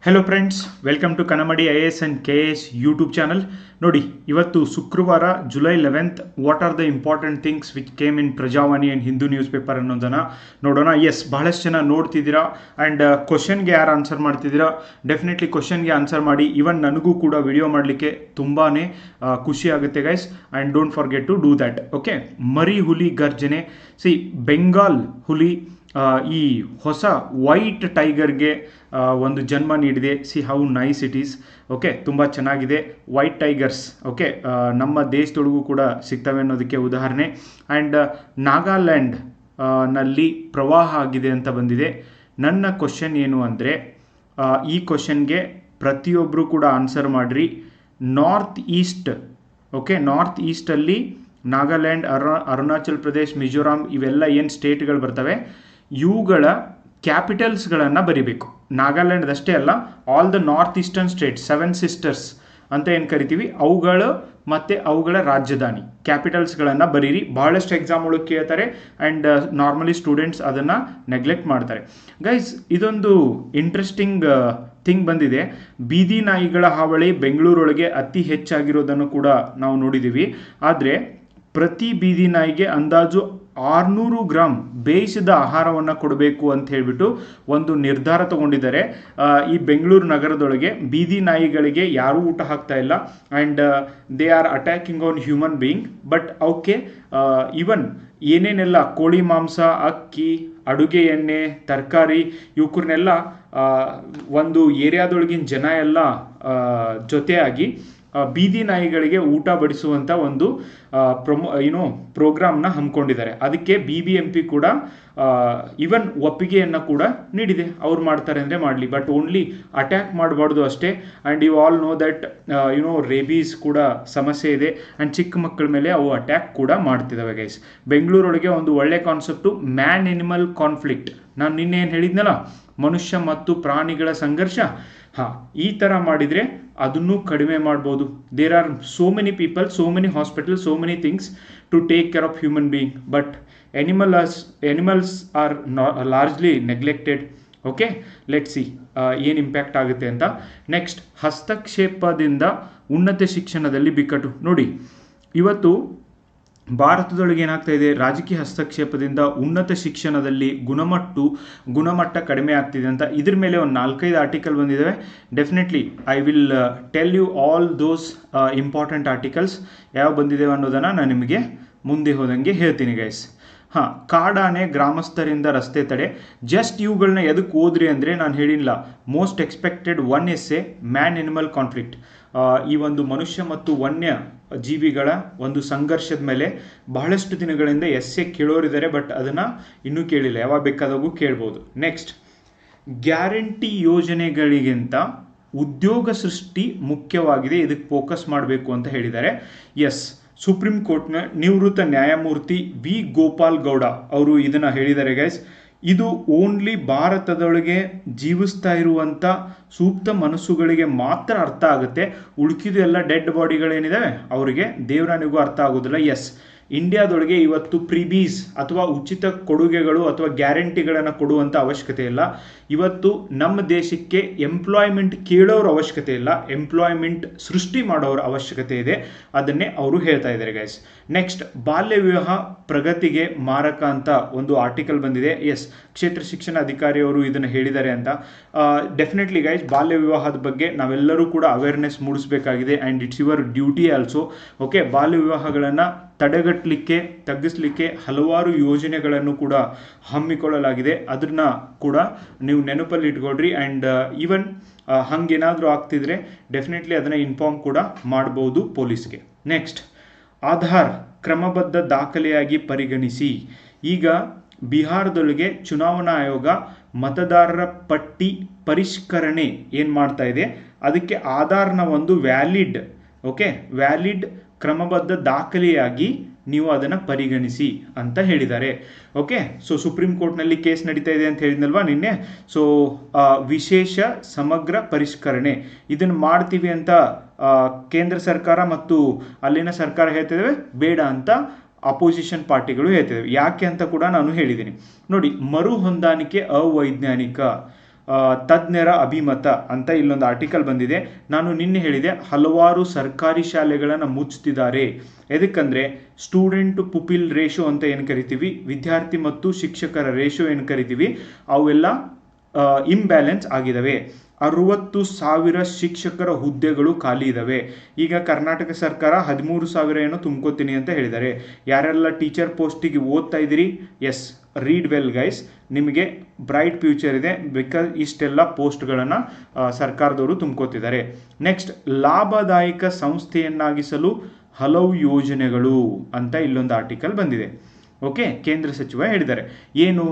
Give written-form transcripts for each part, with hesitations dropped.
Hello friends, welcome to Kannamadi IAS and KAS YouTube channel. ನೋಡಿ, ಇವತ್ತು ಶುಕ್ರವಾರ July 11th. What are the important things which came in Prajavani and Hindu news paper ಅನ್ನೋದನ್ನು ನೋಡೋಣ. S, ಬಹಳಷ್ಟು ಜನ ನೋಡ್ತಿದ್ದೀರಾ ಆ್ಯಂಡ್ ಕ್ವಶನ್ಗೆ ಯಾರು ಆನ್ಸರ್ ಮಾಡ್ತಿದ್ದೀರಾ, ಡೆಫಿನೆಟ್ಲಿ ಕ್ವಶನ್ಗೆ ಆನ್ಸರ್ ಮಾಡಿ. ಈವನ್ ನನಗೂ ಕೂಡ ವಿಡಿಯೋ ಮಾಡಲಿಕ್ಕೆ ತುಂಬಾ ಖುಷಿ ಆಗುತ್ತೆ guys, and don't forget to do that. Okay, ಮರಿ ಹುಲಿ ಗರ್ಜನೆ. ಬೆಂಗಾಲ್ ಹುಲಿ ಈ ಹೊಸ ವೈಟ್ ಟೈಗರ್ಗೆ ಒಂದು ಜನ್ಮ ನೀಡಿದೆ. How nice it is. Okay, ತುಂಬ ಚೆನ್ನಾಗಿದೆ. ವೈಟ್ ಟೈಗರ್ಸ್ ಓಕೆ ನಮ್ಮ ದೇಶದೊಳಗೂ ಕೂಡ ಸಿಗ್ತವೆ ಅನ್ನೋದಕ್ಕೆ ಉದಾಹರಣೆ. ಆ್ಯಂಡ್ ನಾಗಾಲ್ಯಾಂಡ್ ನಲ್ಲಿ ಪ್ರವಾಹ ಆಗಿದೆ ಅಂತ ಬಂದಿದೆ. ನನ್ನ ಕ್ವಶನ್ ಏನು ಅಂದರೆ, ಈ ಕ್ವಶನ್ಗೆ ಪ್ರತಿಯೊಬ್ಬರು ಕೂಡ ಆನ್ಸರ್ ಮಾಡಿರಿ. ನಾರ್ತ್ ಈಸ್ಟ್, ಓಕೆ, ನಾರ್ತ್ ಈಸ್ಟಲ್ಲಿ ನಾಗಾಲ್ಯಾಂಡ್, ಅರುಣಾಚಲ್ ಪ್ರದೇಶ್, ಮಿಜೋರಾಂ ಇವೆಲ್ಲ ಏನು ಸ್ಟೇಟ್ಗಳು ಬರ್ತವೆ, ಇವುಗಳ ಕ್ಯಾಪಿಟಲ್ಸ್ಗಳನ್ನು ಬರಿಬೇಕು. ನಾಗಾಲ್ಯಾಂಡ್ದಷ್ಟೇ ಅಲ್ಲ, all the north eastern states, 7 sisters ಅಂತ ಏನು ಕರಿತೀವಿ, ಅವುಗಳು ಮತ್ತು ಅವುಗಳ ರಾಜಧಾನಿ ಕ್ಯಾಪಿಟಲ್ಸ್ಗಳನ್ನು ಬರೀರಿ. ಭಾಳಷ್ಟು ಎಕ್ಸಾಮ್ ಒಳಗೆ ಕೇಳ್ತಾರೆ ಆ್ಯಂಡ್ ನಾರ್ಮಲಿ ಸ್ಟೂಡೆಂಟ್ಸ್ ಅದನ್ನು ನೆಗ್ಲೆಕ್ಟ್ ಮಾಡ್ತಾರೆ. ಗೈಸ್, ಇದೊಂದು ಇಂಟ್ರೆಸ್ಟಿಂಗ್ ಥಿಂಗ್ ಬಂದಿದೆ. ಬೀದಿ ನಾಯಿಗಳ ಹಾವಳಿ ಬೆಂಗಳೂರೊಳಗೆ ಅತಿ ಹೆಚ್ಚಾಗಿರೋದನ್ನು ಕೂಡ ನಾವು ನೋಡಿದ್ದೀವಿ. ಆದರೆ ಪ್ರತಿ ಬೀದಿ ನಾಯಿಗೆ ಅಂದಾಜು 600 ಗ್ರಾಮ್ ಬೇಯಿಸಿದ ಆಹಾರವನ್ನು ಕೊಡಬೇಕು ಅಂತ ಹೇಳಿಬಿಟ್ಟು ಒಂದು ನಿರ್ಧಾರ ತಗೊಂಡಿದ್ದಾರೆ. ಈ ಬೆಂಗಳೂರು ನಗರದೊಳಗೆ ಬೀದಿ ನಾಯಿಗಳಿಗೆ ಯಾರೂ ಊಟ ಹಾಕ್ತಾ ಇಲ್ಲ and they are attacking on human being. But ಅವಕ್ಕೆ ಈವನ್ ಏನೇನೆಲ್ಲ ಕೋಳಿ ಮಾಂಸ, ಅಕ್ಕಿ, ಅಡುಗೆ ಎಣ್ಣೆ, ತರಕಾರಿ ಇವಕ್ಕನ್ನೆಲ್ಲ ಒಂದು ಏರಿಯಾದೊಳಗಿನ ಜನ ಎಲ್ಲ ಜೊತೆಯಾಗಿ ಬೀದಿ ನಾಯಿಗಳಿಗೆ ಊಟ ಬಡಿಸುವಂಥ ಒಂದು ಪ್ರೋಗ್ರಾಮ್ನ ಹಮ್ಮಿಕೊಂಡಿದ್ದಾರೆ. ಅದಕ್ಕೆ BBMP ಕೂಡ ಈವನ್ ಒಪ್ಪಿಗೆಯನ್ನು ಕೂಡ ನೀಡಿದೆ. ಅವ್ರು ಮಾಡ್ತಾರೆ ಅಂದರೆ ಮಾಡಲಿ, ಬಟ್ ಓನ್ಲಿ ಅಟ್ಯಾಕ್ ಮಾಡಬಾರ್ದು ಅಷ್ಟೇ. And you all know that rabies ಕೂಡ ಸಮಸ್ಯೆ ಇದೆ ಆ್ಯಂಡ್ ಚಿಕ್ಕ ಮಕ್ಕಳ ಮೇಲೆ ಅವು ಅಟ್ಯಾಕ್ ಕೂಡ ಮಾಡ್ತಿದ್ದಾವೆ ಗೈಸ್. ಬೆಂಗಳೂರೊಳಗೆ ಒಂದು ಒಳ್ಳೆ ಕಾನ್ಸೆಪ್ಟು ಮ್ಯಾನ್ ಎನಿಮಲ್ ಕಾನ್ಫ್ಲಿಕ್ಟ್. ನಾನು ನಿನ್ನೆ ಏನು ಹೇಳಿದ್ನಲ್ಲ, ಮನುಷ್ಯ ಮತ್ತು ಪ್ರಾಣಿಗಳ ಸಂಘರ್ಷ. ಈ ಥರ ಮಾಡಿದರೆ ಅದನ್ನು ಕಡಿಮೆ ಮಾಡ್ಬೋದು. There are so many people, so many hospital, so many things to take care of human being, but animals are largely neglected. Okay, let see ಏನು ಇಂಪ್ಯಾಕ್ಟ್ ಆಗುತ್ತೆ ಅಂತ. ನೆಕ್ಸ್ಟ್, ಹಸ್ತಕ್ಷೇಪದಿಂದ ಉನ್ನತ ಶಿಕ್ಷಣದಲ್ಲಿ ಬಿಕ್ಕಟ್ಟು. ನೋಡಿ, ಇವತ್ತು ಭಾರತದೊಳಗೆ ಏನಾಗ್ತಾ ಇದೆ, ರಾಜಕೀಯ ಹಸ್ತಕ್ಷೇಪದಿಂದ ಉನ್ನತ ಶಿಕ್ಷಣದಲ್ಲಿ ಗುಣಮಟ್ಟ ಕಡಿಮೆ ಆಗ್ತಿದೆ ಅಂತ ಇದ್ರ ಮೇಲೆ ಒಂದು 4-5 ಆರ್ಟಿಕಲ್ ಬಂದಿದ್ದಾವೆ. Definitely I will tell you all those important articles ಯಾವ ಬಂದಿದ್ದೇವೆ ಅನ್ನೋದನ್ನು ನಾನು ನಿಮಗೆ ಮುಂದೆ ಹೋದಂಗೆ ಹೇಳ್ತೀನಿ ಗೈಸ್. ಕಾಡಾನೆ ಗ್ರಾಮಸ್ಥರಿಂದ ರಸ್ತೆ ತಡೆ. ಜಸ್ಟ್ ಇವುಗಳನ್ನ ಎದಕ್ಕೆ ಓದ್ರಿ ಅಂದರೆ, ನಾನು ಹೇಳಿಲ್ಲ, most expected 1 essay man animal conflict. ಈ ಒಂದು ಮನುಷ್ಯ ಮತ್ತು ವನ್ಯ ಜೀವಿಗಳ ಒಂದು ಸಂಘರ್ಷದ ಮೇಲೆ ಬಹಳಷ್ಟು ದಿನಗಳಿಂದ essay ಕೇಳೋರಿದ್ದಾರೆ, ಬಟ್ ಅದನ್ನು ಇನ್ನೂ ಕೇಳಿಲ್ಲ. ಯಾವಾಗ ಬೇಕಾದಾಗೂ ಕೇಳ್ಬೋದು. ನೆಕ್ಸ್ಟ್, ಗ್ಯಾರಂಟಿ ಯೋಜನೆಗಳಿಗಿಂತ ಉದ್ಯೋಗ ಸೃಷ್ಟಿ ಮುಖ್ಯವಾಗಿದೆ, ಇದಕ್ಕೆ ಫೋಕಸ್ ಮಾಡಬೇಕು ಅಂತ ಹೇಳಿದ್ದಾರೆ. ಎಸ್, ಸುಪ್ರೀಂ ಕೋರ್ಟ್ನ ನಿವೃತ್ತ ನ್ಯಾಯಮೂರ್ತಿ V. ಗೋಪಾಲ್ ಗೌಡ ಅವರು ಇದನ್ನು ಹೇಳಿದ್ದಾರೆ ಗೈಸ್. ಇದು ಓನ್ಲಿ ಭಾರತದೊಳಗೆ ಜೀವಿಸ್ತಾ ಇರುವಂಥ ಸೂಕ್ತ ಮನಸ್ಸುಗಳಿಗೆ ಮಾತ್ರ ಅರ್ಥ ಆಗುತ್ತೆ. ಉಳುಕಿದು ಎಲ್ಲ ಡೆಡ್ ಬಾಡಿಗಳೇನಿದ್ದಾವೆ ಅವರಿಗೆ ದೇವರಾಣಿಗೂ ಅರ್ಥ ಆಗೋದಿಲ್ಲ. ಎಸ್, ಇಂಡಿಯಾದೊಳಗೆ ಇವತ್ತು ಪ್ರಿಬೀಸ್ ಅಥವಾ ಉಚಿತ ಕೊಡುಗೆಗಳು ಅಥವಾ ಗ್ಯಾರಂಟಿಗಳನ್ನು ಕೊಡುವಂಥ ಅವಶ್ಯಕತೆ ಇಲ್ಲ. ಇವತ್ತು ನಮ್ಮ ದೇಶಕ್ಕೆ ಎಂಪ್ಲಾಯ್ಮೆಂಟ್ ಕೇಳೋರ ಅವಶ್ಯಕತೆ ಇಲ್ಲ, ಎಂಪ್ಲಾಯ್ಮೆಂಟ್ ಸೃಷ್ಟಿ ಮಾಡೋರ ಅವಶ್ಯಕತೆ ಇದೆ. ಅದನ್ನೇ ಅವರು ಹೇಳ್ತಾ ಇದ್ದಾರೆ ಗೈಸ್. ನೆಕ್ಸ್ಟ್, ಬಾಲ್ಯ ವಿವಾಹ ಪ್ರಗತಿಗೆ ಮಾರಕ ಅಂತ ಒಂದು ಆರ್ಟಿಕಲ್ ಬಂದಿದೆ. ಎಸ್, ಕ್ಷೇತ್ರ ಶಿಕ್ಷಣ ಅಧಿಕಾರಿಯವರು ಇದನ್ನು ಹೇಳಿದ್ದಾರೆ ಅಂತ. ಡೆಫಿನೆಟ್ಲಿ ಗೈಸ್, ಬಾಲ್ಯ ವಿವಾಹದ ಬಗ್ಗೆ ನಾವೆಲ್ಲರೂ ಕೂಡ ಅವೇರ್ನೆಸ್ ಮೂಡಿಸಬೇಕಾಗಿದೆ and it's your duty also. Okay, ಬಾಲ್ಯ ವಿವಾಹಗಳನ್ನು ತಗ್ಗಿಸಲಿಕ್ಕೆ ಹಲವಾರು ಯೋಜನೆಗಳನ್ನು ಕೂಡ ಹಮ್ಮಿಕೊಳ್ಳಲಾಗಿದೆ. ಅದನ್ನ ಕೂಡ ನೀವು ನೆನಪಲ್ಲಿ ಇಟ್ಕೊಳ್ರಿ. ಆ್ಯಂಡ್ ಈವನ್ ಹಂಗೇನಾದರೂ ಆಗ್ತಿದ್ರೆ ಡೆಫಿನೆಟ್ಲಿ ಅದನ್ನು ಇನ್ಫಾರ್ಮ್ ಕೂಡ ಮಾಡ್ಬೋದು ಪೊಲೀಸ್ಗೆ. ನೆಕ್ಸ್ಟ್, ಆಧಾರ್ ಕ್ರಮಬದ್ಧ ದಾಖಲೆಯಾಗಿ ಪರಿಗಣಿಸಿ. ಈಗ ಬಿಹಾರದೊಳಗೆ ಚುನಾವಣಾ ಆಯೋಗ ಮತದಾರರ ಪಟ್ಟಿ ಪರಿಷ್ಕರಣೆ ಏನು ಮಾಡ್ತಾ ಇದೆ, ಅದಕ್ಕೆ ಆಧಾರ್ನ ಒಂದು ವ್ಯಾಲಿಡ್ ಕ್ರಮಬದ್ಧ ದಾಖಲೆಯಾಗಿ ನೀವು ಅದನ್ನು ಪರಿಗಣಿಸಿ ಅಂತ ಹೇಳಿದ್ದಾರೆ. ಓಕೆ, ಸೊ ಸುಪ್ರೀಂ ಕೋರ್ಟ್ನಲ್ಲಿ ಕೇಸ್ ನಡೀತಾ ಇದೆ ಅಂತ ಹೇಳಿದ್ನಲ್ವಾ ನಿನ್ನೆ. ಸೊ ವಿಶೇಷ ಸಮಗ್ರ ಪರಿಷ್ಕರಣೆ ಇದನ್ನು ಮಾಡ್ತೀವಿ ಅಂತ ಕೇಂದ್ರ ಸರ್ಕಾರ ಮತ್ತು ಅಲ್ಲಿನ ಸರ್ಕಾರ ಹೇಳ್ತಿದ್ದೇವೆ, ಬೇಡ ಅಂತ ಅಪೋಸಿಷನ್ ಪಾರ್ಟಿಗಳು ಹೇಳ್ತಿದ್ದೇವೆ. ಯಾಕೆ ಅಂತ ಕೂಡ ನಾನು ಹೇಳಿದ್ದೀನಿ. ನೋಡಿ, ಮರು ಹೊಂದಾಣಿಕೆ ಅವೈಜ್ಞಾನಿಕ. ತಜ್ಞರ ಅಭಿಮತ ಅಂತ ಇಲ್ಲೊಂದು ಆರ್ಟಿಕಲ್ ಬಂದಿದೆ. ನಾನು ನಿನ್ನೆ ಹೇಳಿದೆ ಹಲವಾರು ಸರ್ಕಾರಿ ಶಾಲೆಗಳನ್ನು ಮುಚ್ಚುತ್ತಿದ್ದಾರೆ. ಎದಕ್ಕಂದರೆ ಸ್ಟೂಡೆಂಟ್ ಪುಪಿಲ್ ರೇಷೋ ಅಂತ ಏನು ಕರಿತೀವಿ, ವಿದ್ಯಾರ್ಥಿ ಮತ್ತು ಶಿಕ್ಷಕರ ರೇಷೋ ಏನು ಕರಿತೀವಿ, ಅವೆಲ್ಲ ಇಂಬ್ಯಾಲೆನ್ಸ್ ಆಗಿದ್ದಾವೆ. 60,000 ಶಿಕ್ಷಕರ ಹುದ್ದೆಗಳು ಖಾಲಿ ಇದ್ದಾವೆ. ಈಗ ಕರ್ನಾಟಕ ಸರ್ಕಾರ 13,000 ಏನೋ ತುಂಬ್ಕೋತೀನಿ ಅಂತ ಹೇಳಿದ್ದಾರೆ. ಯಾರೆಲ್ಲ ಟೀಚರ್ ಪೋಸ್ಟಿಗೆ ಓದ್ತಾ ಇದ್ದೀರಿ, ಎಸ್, ರೀಡ್ ವೆಲ್ ಗೈಸ್, ನಿಮಗೆ ಬ್ರೈಟ್ ಫ್ಯೂಚರ್ ಇದೆ. ಬಿಕಾಸ್ ಇಷ್ಟೆಲ್ಲ ಪೋಸ್ಟ್ಗಳನ್ನು ಸರ್ಕಾರದವರು ತುಂಬ್ಕೋತಿದ್ದಾರೆ. ನೆಕ್ಸ್ಟ್, ಲಾಭದಾಯಕ ಸಂಸ್ಥೆಯನ್ನಾಗಿಸಲು ಹಲವು ಯೋಜನೆಗಳು ಅಂತ ಇಲ್ಲೊಂದು ಆರ್ಟಿಕಲ್ ಬಂದಿದೆ. ಓಕೆ, ಕೇಂದ್ರ ಸಚಿವ ಹೇಳಿದ್ದಾರೆ. ಏನು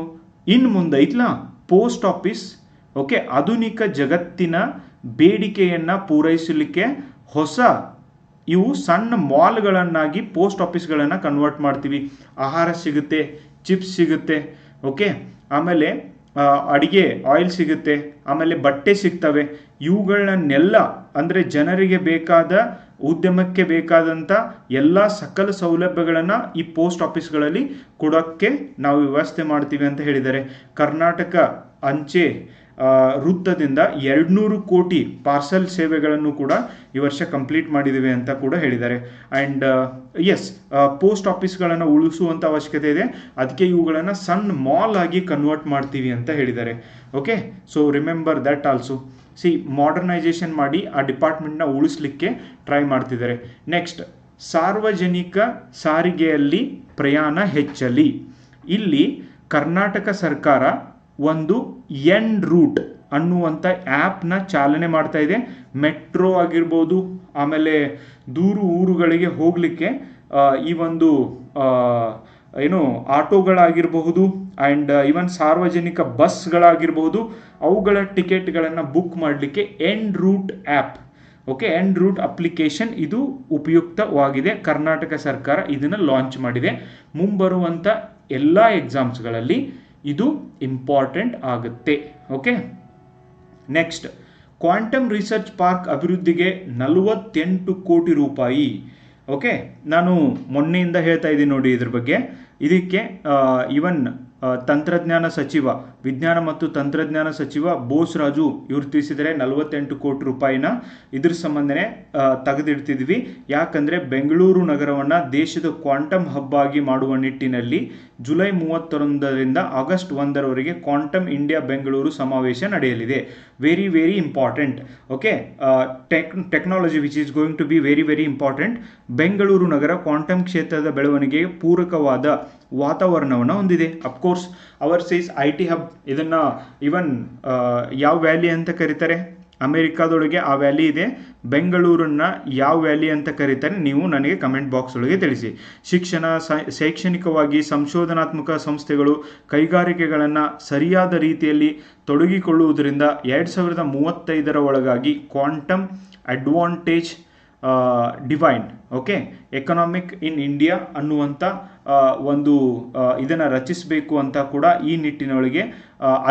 ಇನ್ನು ಮುಂದೈತ್ಲ ಪೋಸ್ಟ್ ಆಫೀಸ್, ಓಕೆ, ಆಧುನಿಕ ಜಗತ್ತಿನ ಬೇಡಿಕೆಯನ್ನು ಪೂರೈಸಲಿಕ್ಕೆ ಹೊಸ ಇವು ಸಣ್ಣ ಮಾಲ್ಗಳನ್ನಾಗಿ ಪೋಸ್ಟ್ ಆಫೀಸ್ಗಳನ್ನು ಕನ್ವರ್ಟ್ ಮಾಡ್ತೀವಿ. ಆಹಾರ ಸಿಗುತ್ತೆ, ಚಿಪ್ಸ್ ಸಿಗುತ್ತೆ, ಓಕೆ, ಆಮೇಲೆ ಅಡಿಗೆ ಆಯಿಲ್ ಸಿಗುತ್ತೆ, ಆಮೇಲೆ ಬಟ್ಟೆ ಸಿಗ್ತವೆ. ಇವುಗಳನ್ನೆಲ್ಲ ಅಂದರೆ ಜನರಿಗೆ ಬೇಕಾದ, ಉದ್ಯಮಕ್ಕೆ ಬೇಕಾದಂಥ ಎಲ್ಲ ಸಕಲ ಸೌಲಭ್ಯಗಳನ್ನು ಈ ಪೋಸ್ಟ್ ಆಫೀಸ್ಗಳಲ್ಲಿ ಕೊಡೋಕ್ಕೆ ನಾವು ವ್ಯವಸ್ಥೆ ಮಾಡ್ತೀವಿ ಅಂತ ಹೇಳಿದ್ದಾರೆ. ಕರ್ನಾಟಕ ಅಂಚೆ ವೃತ್ತದಿಂದ 200 ಕೋಟಿ ಪಾರ್ಸಲ್ ಸೇವೆಗಳನ್ನು ಕೂಡ ಈ ವರ್ಷ ಕಂಪ್ಲೀಟ್ ಮಾಡಿದ್ದೀವಿ ಅಂತ ಕೂಡ ಹೇಳಿದ್ದಾರೆ. ಆ್ಯಂಡ್ ಎಸ್, ಪೋಸ್ಟ್ ಆಫೀಸ್ಗಳನ್ನು ಉಳಿಸುವಂಥ ಅವಶ್ಯಕತೆ ಇದೆ. ಅದಕ್ಕೆ ಇವುಗಳನ್ನು ಸಣ್ಣ ಮಾಲ್ ಆಗಿ ಕನ್ವರ್ಟ್ ಮಾಡ್ತೀವಿ ಅಂತ ಹೇಳಿದ್ದಾರೆ. Okay, so remember that also. Modernisation ಮಾಡಿ ಆ ಡಿಪಾರ್ಟ್ಮೆಂಟ್ನ ಉಳಿಸ್ಲಿಕ್ಕೆ ಟ್ರೈ ಮಾಡ್ತಿದ್ದಾರೆ. ನೆಕ್ಸ್ಟ್, ಸಾರ್ವಜನಿಕ ಸಾರಿಗೆಯಲ್ಲಿ ಪ್ರಯಾಣ ಹೆಚ್ಚಲಿ. ಇಲ್ಲಿ ಕರ್ನಾಟಕ ಸರ್ಕಾರ ಒಂದು ಎನ್ ರೂಟ್ ಅನ್ನುವಂಥ ಆ್ಯಪ್ನ ಚಾಲನೆ ಮಾಡ್ತಾ ಇದೆ. ಮೆಟ್ರೋ ಆಗಿರ್ಬೋದು, ಆಮೇಲೆ ದೂರ ಊರುಗಳಿಗೆ ಹೋಗಲಿಕ್ಕೆ ಈ ಒಂದು ಏನು ಆಟೋಗಳಾಗಿರಬಹುದು ಆ್ಯಂಡ್ ಈವನ್ ಸಾರ್ವಜನಿಕ ಬಸ್ಗಳಾಗಿರ್ಬೋದು, ಅವುಗಳ ಟಿಕೆಟ್ಗಳನ್ನು ಬುಕ್ ಮಾಡಲಿಕ್ಕೆ en route app, okay, en route application ಇದು ಉಪಯುಕ್ತವಾಗಿದೆ. ಕರ್ನಾಟಕ ಸರ್ಕಾರ ಇದನ್ನು ಲಾಂಚ್ ಮಾಡಿದೆ. ಮುಂಬರುವಂಥ ಎಲ್ಲ ಎಕ್ಸಾಮ್ಸ್ಗಳಲ್ಲಿ ಇದು ಇಂಪಾರ್ಟೆಂಟ್ ಆಗುತ್ತೆ. Okay, next, quantum research park ಅಭಿವೃದ್ಧಿಗೆ 48 ಕೋಟಿ ರೂಪಾಯಿ. ಓಕೆ, ನಾನು ಮೊನ್ನೆಯಿಂದ ಹೇಳ್ತಾ ಇದ್ದೀನಿ ನೋಡಿ ಇದ್ರ ಬಗ್ಗೆ. ಇದಕ್ಕೆ ಇವನ್ ತಂತ್ರಜ್ಞಾನ ಸಚಿವ, ವಿಜ್ಞಾನ ಮತ್ತು ತಂತ್ರಜ್ಞಾನ ಸಚಿವ ಬೋಸರಾಜು ಇವರು ತಿಳಿಸಿದರೆ 48 ಕೋಟಿ ರೂಪಾಯಿನ ಇದ್ರ ಸಂಬಂಧನೇ ತೆಗೆದಿಡ್ತಿದ್ವಿ. ಯಾಕಂದರೆ ಬೆಂಗಳೂರು ನಗರವನ್ನು ದೇಶದ ಕ್ವಾಂಟಮ್ ಹಬ್ ಆಗಿ ಮಾಡುವ ನಿಟ್ಟಿನಲ್ಲಿ ಜುಲೈ 31ರಿಂದ ಆಗಸ್ಟ್ 1ರವರೆಗೆ ಕ್ವಾಂಟಮ್ ಇಂಡಿಯಾ ಬೆಂಗಳೂರು ಸಮಾವೇಶ ನಡೆಯಲಿದೆ. Very very important. Okay, technology which is going to be very very important. Bengaluru ನಗರ ಕ್ವಾಂಟಮ್ ಕ್ಷೇತ್ರದ ಬೆಳವಣಿಗೆಗೆ ಪೂರಕವಾದ ವಾತಾವರಣವನ್ನು ಹೊಂದಿದೆ. Of course our size IT hub, ಇದನ್ನು ಇವನ್ ಯಾವ ವ್ಯಾಲಿ ಅಂತ ಕರೀತಾರೆ, ಅಮೆರಿಕಾದೊಳಗೆ ಆ ವ್ಯಾಲಿ ಇದೆ. ಬೆಂಗಳೂರನ್ನ ಯಾವ ವ್ಯಾಲಿ ಅಂತ ಕರೀತಾರೆ, ನೀವು ನನಗೆ ಕಮೆಂಟ್ ಬಾಕ್ಸ್ ಒಳಗೆ ತಿಳಿಸಿ. ಶಿಕ್ಷಣ, ಶೈಕ್ಷಣಿಕವಾಗಿ ಸಂಶೋಧನಾತ್ಮಕ ಸಂಸ್ಥೆಗಳು, ಕೈಗಾರಿಕೆಗಳನ್ನು ಸರಿಯಾದ ರೀತಿಯಲ್ಲಿ ತೊಡಗಿಕೊಳ್ಳುವುದರಿಂದ 2035ರ ಒಳಗಾಗಿ quantum advantage divine, okay, economic in India ಅನ್ನುವಂಥ ಒಂದು ಇದನ್ನು ರಚಿಸಬೇಕು ಅಂತ ಕೂಡ ಈ ನಿಟ್ಟಿನೊಳಗೆ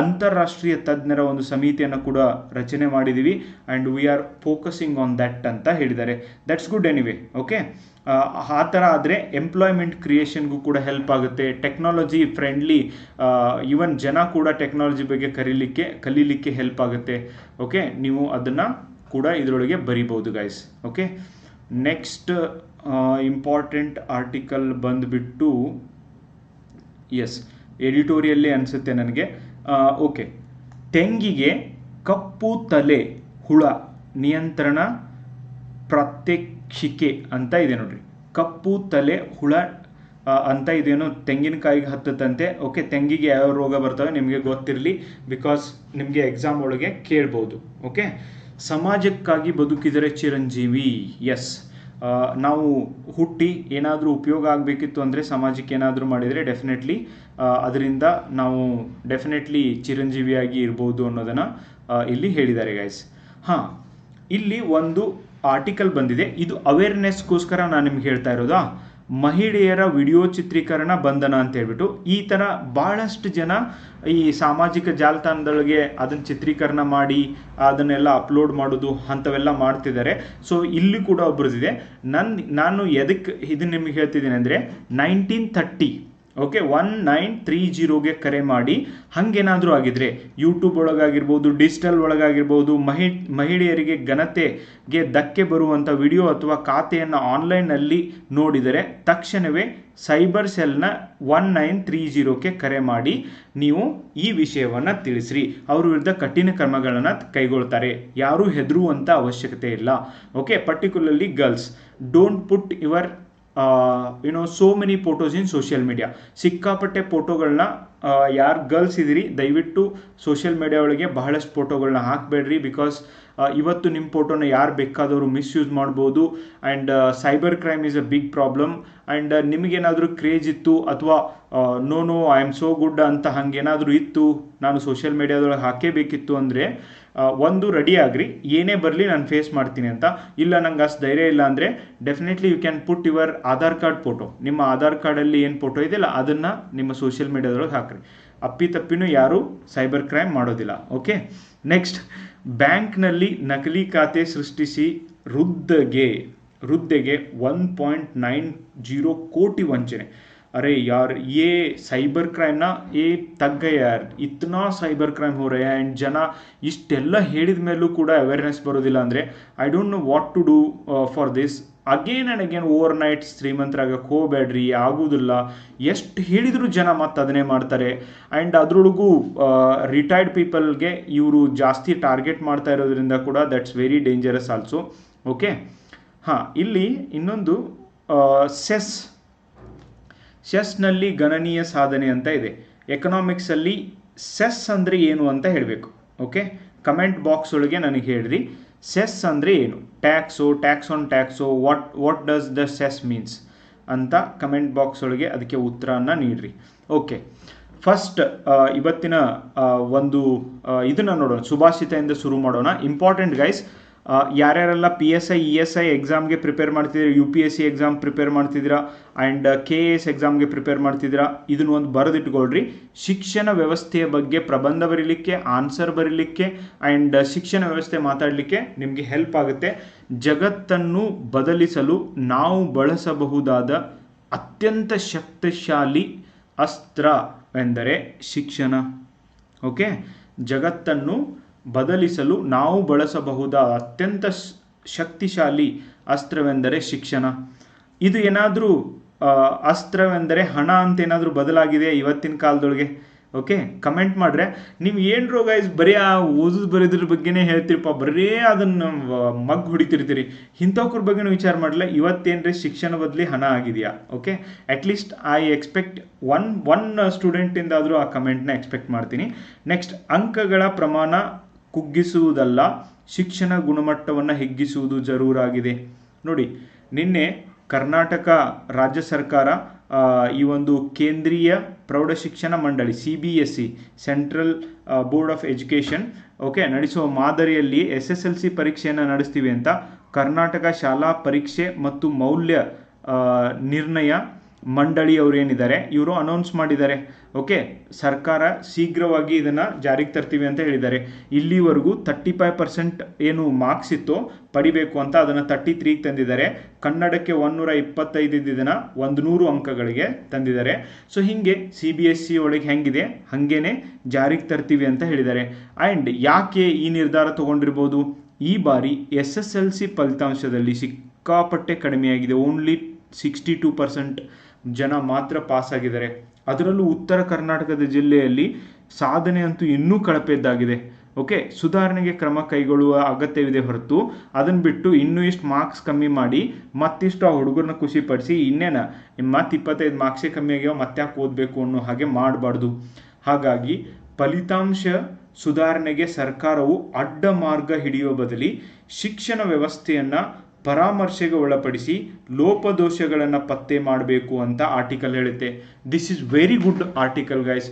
ಅಂತಾರಾಷ್ಟ್ರೀಯ ತಜ್ಞರ ಒಂದು ಸಮಿತಿಯನ್ನು ಕೂಡ ರಚನೆ ಮಾಡಿದ್ದೀವಿ. And we are focusing on that ಅಂತ ಹೇಳಿದ್ದಾರೆ. That's good anyway. ಓಕೆ, ಆ ಥರ ಆದರೆ ಎಂಪ್ಲಾಯ್ಮೆಂಟ್ ಕ್ರಿಯೇಷನ್ಗೂ ಕೂಡ ಹೆಲ್ಪ್ ಆಗುತ್ತೆ. ಟೆಕ್ನಾಲಜಿ ಫ್ರೆಂಡ್ಲಿ, ಈವನ್ ಜನ ಕೂಡ ಟೆಕ್ನಾಲಜಿ ಬಗ್ಗೆ ಕಲೀಲಿಕ್ಕೆ ಹೆಲ್ಪ್ ಆಗುತ್ತೆ. ಓಕೆ, ನೀವು ಅದನ್ನು ಕೂಡ ಇದರೊಳಗೆ ಬರಿಬೋದು guys. Okay, next important article ಬಂದುಬಿಟ್ಟು, ಎಸ್, ಎಡಿಟೋರಿಯಲ್ಲೇ ಅನಿಸುತ್ತೆ ನನಗೆ. ಓಕೆ, ತೆಂಗಿಗೆ ಕಪ್ಪು ತಲೆ ಹುಳ ನಿಯಂತ್ರಣ ಪ್ರಾತ್ಯಕ್ಷಿಕೆ ಅಂತ ಇದೆ ನೋಡ್ರಿ. ಕಪ್ಪು ತಲೆ ಹುಳ ಅಂತ ಇದೇನು ತೆಂಗಿನಕಾಯಿಗೆ ಹತ್ತದಂತೆ. ಓಕೆ, ತೆಂಗಿಗೆ ಯಾವ ರೋಗ ಬರ್ತವೆ ನಿಮಗೆ ಗೊತ್ತಿರಲಿ, ಬಿಕಾಸ್ ನಿಮಗೆ ಎಕ್ಸಾಮ್ ಒಳಗೆ ಕೇಳ್ಬೋದು. ಓಕೆ, ಸಮಾಜಕ್ಕಾಗಿ ಬದುಕಿದರೆ ಚಿರಂಜೀವಿ. ಎಸ್, ನಾವು ಹುಟ್ಟಿ ಏನಾದರೂ ಉಪಯೋಗ ಆಗಬೇಕಿತ್ತು ಅಂದರೆ ಸಮಾಜಕ್ಕೆ ಏನಾದರೂ ಮಾಡಿದರೆ ಡೆಫಿನೆಟ್ಲಿ ಅದರಿಂದ ನಾವು ಡೆಫಿನೆಟ್ಲಿ ಚಿರಂಜೀವಿಯಾಗಿ ಇರ್ಬೋದು ಅನ್ನೋದನ್ನು ಇಲ್ಲಿ ಹೇಳಿದ್ದಾರೆ ಗೈಸ್. ಇಲ್ಲಿ ಒಂದು ಆರ್ಟಿಕಲ್ ಬಂದಿದೆ, ಇದು ಅವೇರ್ನೆಸ್ಗೋಸ್ಕರ ನಾನು ನಿಮ್ಗೆ ಹೇಳ್ತಾ ಇರೋದಾ. ಮಹಿಳೆಯರ ವಿಡಿಯೋ ಚಿತ್ರೀಕರಣ ಬಂಧನ ಅಂತ ಹೇಳ್ಬಿಟ್ಟು ಈ ಥರ ಭಾಳಷ್ಟು ಜನ ಈ ಸಾಮಾಜಿಕ ಜಾಲತಾಣದೊಳಗೆ ಅದನ್ನು ಚಿತ್ರೀಕರಣ ಮಾಡಿ ಅದನ್ನೆಲ್ಲ ಅಪ್ಲೋಡ್ ಮಾಡೋದು ಅಂಥವೆಲ್ಲ ಮಾಡ್ತಿದ್ದಾರೆ. ಸೊ ಇಲ್ಲಿ ಕೂಡ ಒಬ್ಬರದಿದೆ. ನಾನು ಎದಕ್ಕೆ ಇದನ್ನು ನಿಮಗೆ ಹೇಳ್ತಿದ್ದೀನಿ ಅಂದರೆ 1930 ಓಕೆ 1930ಗೆ ಕರೆ ಮಾಡಿ. ಹಾಗೇನಾದರೂ ಆಗಿದ್ರೆ ಯೂಟ್ಯೂಬ್ ಒಳಗಾಗಿರ್ಬೋದು, ಡಿಜಿಟಲ್ ಒಳಗಾಗಿರ್ಬೋದು, ಮಹಿಳೆಯರಿಗೆ ಘನತೆಗೆ ಧಕ್ಕೆ ಬರುವಂಥ ವಿಡಿಯೋ ಅಥವಾ ಖಾತೆಯನ್ನು ಆನ್ಲೈನ್ನಲ್ಲಿ ನೋಡಿದರೆ ತಕ್ಷಣವೇ ಸೈಬರ್ ಸೆಲ್ನ 1930ಕ್ಕೆ ಕರೆ ಮಾಡಿ ನೀವು ಈ ವಿಷಯವನ್ನು ತಿಳಿಸ್ರಿ. ಅವ್ರ ವಿರುದ್ಧ ಕಠಿಣ ಕ್ರಮಗಳನ್ನು ಕೈಗೊಳ್ತಾರೆ. ಯಾರೂ ಹೆದರುವಂಥ ಅವಶ್ಯಕತೆ ಇಲ್ಲ. Okay, particularly girls, don't put your so many photos in social media. ಸಿಕ್ಕಾಪಟ್ಟೆ ಫೋಟೋಗಳನ್ನ ಯಾರು ಗರ್ಲ್ಸ್ ಇದ್ದೀರಿ ದಯವಿಟ್ಟು ಸೋಷಿಯಲ್ ಮೀಡಿಯಾ ಒಳಗೆ ಬಹಳಷ್ಟು ಫೋಟೋಗಳನ್ನ ಹಾಕಬೇಡ್ರಿ. ಬಿಕಾಸ್ ಇವತ್ತು ನಿಮ್ಮ ಫೋಟೋನ ಯಾರು ಬೇಕಾದವರು ಮಿಸ್ಯೂಸ್ ಮಾಡ್ಬೋದು. And cyber crime is a big problem. And ನಿಮಗೇನಾದರೂ ಕ್ರೇಜ್ ಇತ್ತು ಅಥವಾ no I am so good ಅಂತ ಹಾಗೇನಾದರೂ ಇತ್ತು, ನಾನು ಸೋಷಿಯಲ್ ಮೀಡಿಯಾದೊಳಗೆ ಹಾಕೇಬೇಕಿತ್ತು ಅಂದರೆ ಒಂದು ರೆಡಿ ಆಗ್ರಿ, ಏನೇ ಬರಲಿ ನಾನು ಫೇಸ್ ಮಾಡ್ತೀನಿ ಅಂತ. ಇಲ್ಲ ನಂಗೆ ಅಷ್ಟು ಧೈರ್ಯ ಇಲ್ಲ ಅಂದರೆ definitely you can put your Aadhaar card photo. ನಿಮ್ಮ ಆಧಾರ್ ಕಾರ್ಡಲ್ಲಿ ಏನು ಫೋಟೋ ಇದೆಯಲ್ಲ ಅದನ್ನು ನಿಮ್ಮ ಸೋಷಿಯಲ್ ಮೀಡಿಯಾದೊಳಗೆ ಹಾಕ್ರಿ. ಅಪ್ಪಿತಪ್ಪಿನೂ ಯಾರೂ ಸೈಬರ್ ಕ್ರೈಮ್ ಮಾಡೋದಿಲ್ಲ. ಓಕೆ, ನೆಕ್ಸ್ಟ್, ಬ್ಯಾಂಕ್ನಲ್ಲಿ ನಕಲಿ ಖಾತೆ ಸೃಷ್ಟಿಸಿ ವೃದ್ಧೆಗೆ 1.90 ಕೋಟಿ ವಂಚನೆ. अरे यार, ये साइबर क्राइम ना ये तग गए यार, इतना साइबर क्राइम हो रहा है. ಆ್ಯಂಡ್ ಜನ ಇಷ್ಟೆಲ್ಲ ಹೇಳಿದ ಮೇಲೂ ಕೂಡ ಅವೇರ್ನೆಸ್ ಬರೋದಿಲ್ಲ ಅಂದರೆ I don't know what to do for this. Again and again overnight ಶ್ರೀಮಂತರಾಗಕ್ಕೆ ಹೋಗಬೇಡ್ರಿ, ಆಗೋದಿಲ್ಲ. ಎಷ್ಟು ಹೇಳಿದರೂ ಜನ ಮತ್ತೆ ಅದನ್ನೇ ಮಾಡ್ತಾರೆ. ಆ್ಯಂಡ್ ಅದರೊಳಗೂ ರಿಟೈರ್ಡ್ ಪೀಪಲ್ಗೆ ಇವರು ಜಾಸ್ತಿ ಟಾರ್ಗೆಟ್ ಮಾಡ್ತಾ ಇರೋದ್ರಿಂದ ಕೂಡ that's very dangerous also. Okay, ಹಾಂ, ಇಲ್ಲಿ ಇನ್ನೊಂದು ಸೆಸ್ನಲ್ಲಿ ಗಣನೀಯ ಸಾಧನೆ ಅಂತ ಇದೆ. ಎಕನಾಮಿಕ್ಸಲ್ಲಿ ಸೆಸ್ ಅಂದರೆ ಏನು ಅಂತ ಹೇಳಬೇಕು. ಓಕೆ, ಕಮೆಂಟ್ ಬಾಕ್ಸ್ ಒಳಗೆ ನನಗೆ ಹೇಳ್ರಿ, ಸೆಸ್ ಅಂದರೆ ಏನು? Tax on tax, what does the cess means ಅಂತ ಕಮೆಂಟ್ ಬಾಕ್ಸ್ ಒಳಗೆ ಅದಕ್ಕೆ ಉತ್ತರನ ನೀಡ್ರಿ. ಓಕೆ, ಫಸ್ಟ್ ಇವತ್ತಿನ ಒಂದು ಇದನ್ನು ನೋಡೋಣ, ಸುಭಾಷಿತದಿಂದ ಶುರು ಮಾಡೋಣ. ಇಂಪಾರ್ಟೆಂಟ್ ಗೈಸ್, ಯಾರ್ಯಾರೆಲ್ಲ PSI ESI ಎಕ್ಸಾಮ್ಗೆ ಪ್ರಿಪೇರ್ ಮಾಡ್ತಿದ್ದೀರಾ, UPSC ಎಕ್ಸಾಮ್ ಪ್ರಿಪೇರ್ ಮಾಡ್ತಿದ್ದೀರಾ, ಆ್ಯಂಡ್ KAS ಎಕ್ಸಾಮ್ಗೆ ಪ್ರಿಪೇರ್ ಮಾಡ್ತಿದ್ದೀರಾ, ಇದನ್ನು ಒಂದು ಬರೆದಿಟ್ಕೊಳ್ರಿ. ಶಿಕ್ಷಣ ವ್ಯವಸ್ಥೆಯ ಬಗ್ಗೆ ಪ್ರಬಂಧ ಬರೀಲಿಕ್ಕೆ, ಆನ್ಸರ್ ಬರೀಲಿಕ್ಕೆ, ಆ್ಯಂಡ್ ಶಿಕ್ಷಣ ವ್ಯವಸ್ಥೆ ಮಾತಾಡಲಿಕ್ಕೆ ನಿಮಗೆ ಹೆಲ್ಪ್ ಆಗುತ್ತೆ. ಜಗತ್ತನ್ನು ಬದಲಿಸಲು ನಾವು ಬಳಸಬಹುದಾದ ಅತ್ಯಂತ ಶಕ್ತಿಶಾಲಿ ಅಸ್ತ್ರವೆಂದರೆ ಶಿಕ್ಷಣ. ಓಕೆ, ಜಗತ್ತನ್ನು ಬದಲಿಸಲು ನಾವು ಬಳಸಬಹುದಾದ ಅತ್ಯಂತ ಶಕ್ತಿಶಾಲಿ ಅಸ್ತ್ರವೆಂದರೆ ಶಿಕ್ಷಣ. ಇದು ಏನಾದರೂ ಅಸ್ತ್ರವೆಂದರೆ ಹಣ ಅಂತ ಏನಾದರೂ ಬದಲಾಗಿದೆ ಇವತ್ತಿನ ಕಾಲದೊಳಗೆ? ಓಕೆ, ಕಮೆಂಟ್ ಮಾಡ್ರೆ. ನೀವು ಏನು ರೋಗ ಬರೀ ಆ ಓದೋದು ಬರೋದ್ರ ಬಗ್ಗೆನೇ ಹೇಳ್ತೀರಪ್ಪ, ಬರೀ ಅದನ್ನು ಮಗ್ ಹೊಡಿತಿರ್ತೀರಿ, ಇಂಥವ್ರ ಬಗ್ಗೆನೂ ವಿಚಾರ ಮಾಡಲ್ಲ. ಇವತ್ತೇನ್ರಿ ಶಿಕ್ಷಣ ಬದಲಿ ಹಣ ಆಗಿದೆಯಾ? Okay, at least I expect one ಸ್ಟೂಡೆಂಟಿಂದಾದರೂ ಆ ಕಮೆಂಟ್ನ ಎಕ್ಸ್ಪೆಕ್ಟ್ ಮಾಡ್ತೀನಿ. ನೆಕ್ಸ್ಟ್, ಅಂಕಗಳ ಪ್ರಮಾಣ ಕುಗ್ಗಿಸುವುದಲ್ಲ, ಶಿಕ್ಷಣ ಗುಣಮಟ್ಟವನ್ನು ಹೆಚ್ಚಿಸುವುದು ಜರೂರಾಗಿದೆ. ನೋಡಿ, ನಿನ್ನೆ ಕರ್ನಾಟಕ ರಾಜ್ಯ ಸರ್ಕಾರ ಈ ಒಂದು ಕೇಂದ್ರೀಯ ಪ್ರೌಢಶಿಕ್ಷಣ ಮಂಡಳಿ CBSE central board of education okay ನಡೆಸುವ ಮಾದರಿಯಲ್ಲಿ SSLC ಪರೀಕ್ಷೆಯನ್ನು ನಡೆಸ್ತೀವಿ ಅಂತ ಕರ್ನಾಟಕ ಶಾಲಾ ಪರೀಕ್ಷೆ ಮತ್ತು ಮೌಲ್ಯ ನಿರ್ಣಯ ಮಂಡಳಿಯವರು ಏನಿದ್ದಾರೆ ಇವರು ಅನೌನ್ಸ್ ಮಾಡಿದ್ದಾರೆ. ಓಕೆ, ಸರ್ಕಾರ ಶೀಘ್ರವಾಗಿ ಇದನ್ನು ಜಾರಿಗೆ ತರ್ತೀವಿ ಅಂತ ಹೇಳಿದ್ದಾರೆ. ಇಲ್ಲಿವರೆಗೂ 35% ಏನು ಮಾರ್ಕ್ಸ್ ಇತ್ತು ಪಡಿಬೇಕು ಅಂತ ಅದನ್ನು 33ಗೆ ತಂದಿದ್ದಾರೆ. ಕನ್ನಡಕ್ಕೆ 125 ಇದ್ದಿದ್ದನ್ನು 100 ಅಂಕಗಳಿಗೆ ತಂದಿದ್ದಾರೆ. ಸೊ ಹೀಗೆ CBSE ಒಳಗೆ ಹೆಂಗಿದೆ ಹಾಗೇನೆ ಜಾರಿಗೆ ತರ್ತೀವಿ ಅಂತ ಹೇಳಿದ್ದಾರೆ. ಆ್ಯಂಡ್ ಯಾಕೆ ಈ ನಿರ್ಧಾರ ತಗೊಂಡಿರ್ಬೋದು? ಈ ಬಾರಿ SSLC ಫಲಿತಾಂಶದಲ್ಲಿ ಸಿಕ್ಕಾಪಟ್ಟೆ ಕಡಿಮೆಯಾಗಿದೆ. ಓನ್ಲಿ 62% ಜನ ಮಾತ್ರ ಪಾಸ್ ಆಗಿದ್ದಾರೆ. ಅದರಲ್ಲೂ ಉತ್ತರ ಕರ್ನಾಟಕದ ಜಿಲ್ಲೆಯಲ್ಲಿ ಸಾಧನೆ ಅಂತೂ ಇನ್ನೂ ಕಳಪೆದ್ದಾಗಿದೆ. ಓಕೆ, ಸುಧಾರಣೆಗೆ ಕ್ರಮ ಕೈಗೊಳ್ಳುವ ಅಗತ್ಯವಿದೆ ಹೊರತು ಅದನ್ನು ಬಿಟ್ಟು ಇನ್ನೂ ಇಷ್ಟು ಮಾರ್ಕ್ಸ್ ಕಮ್ಮಿ ಮಾಡಿ ಮತ್ತಿಷ್ಟು ಆ ಹುಡುಗರನ್ನ ಖುಷಿಪಡಿಸಿ ಇನ್ನೇನ ಮತ್ತೆ 25 ಮಾರ್ಕ್ಸೇ ಕಮ್ಮಿ ಆಗ್ಯಾವ ಮತ್ತೆ ಯಾಕೆ ಓದಬೇಕು ಅನ್ನೋ ಹಾಗೆ ಮಾಡಬಾರ್ದು. ಹಾಗಾಗಿ ಫಲಿತಾಂಶ ಸುಧಾರಣೆಗೆ ಸರ್ಕಾರವು ಅಡ್ಡ ಮಾರ್ಗ ಹಿಡಿಯುವ ಬದಲಿ ಶಿಕ್ಷಣ ವ್ಯವಸ್ಥೆಯನ್ನು ಪರಾಮರ್ಶೆಗೆ ಒಳಪಡಿಸಿ ಲೋಪದೋಷಗಳನ್ನು ಪತ್ತೆ ಮಾಡಬೇಕು ಅಂತ ಆರ್ಟಿಕಲ್ ಹೇಳುತ್ತೆ. This is very good article guys.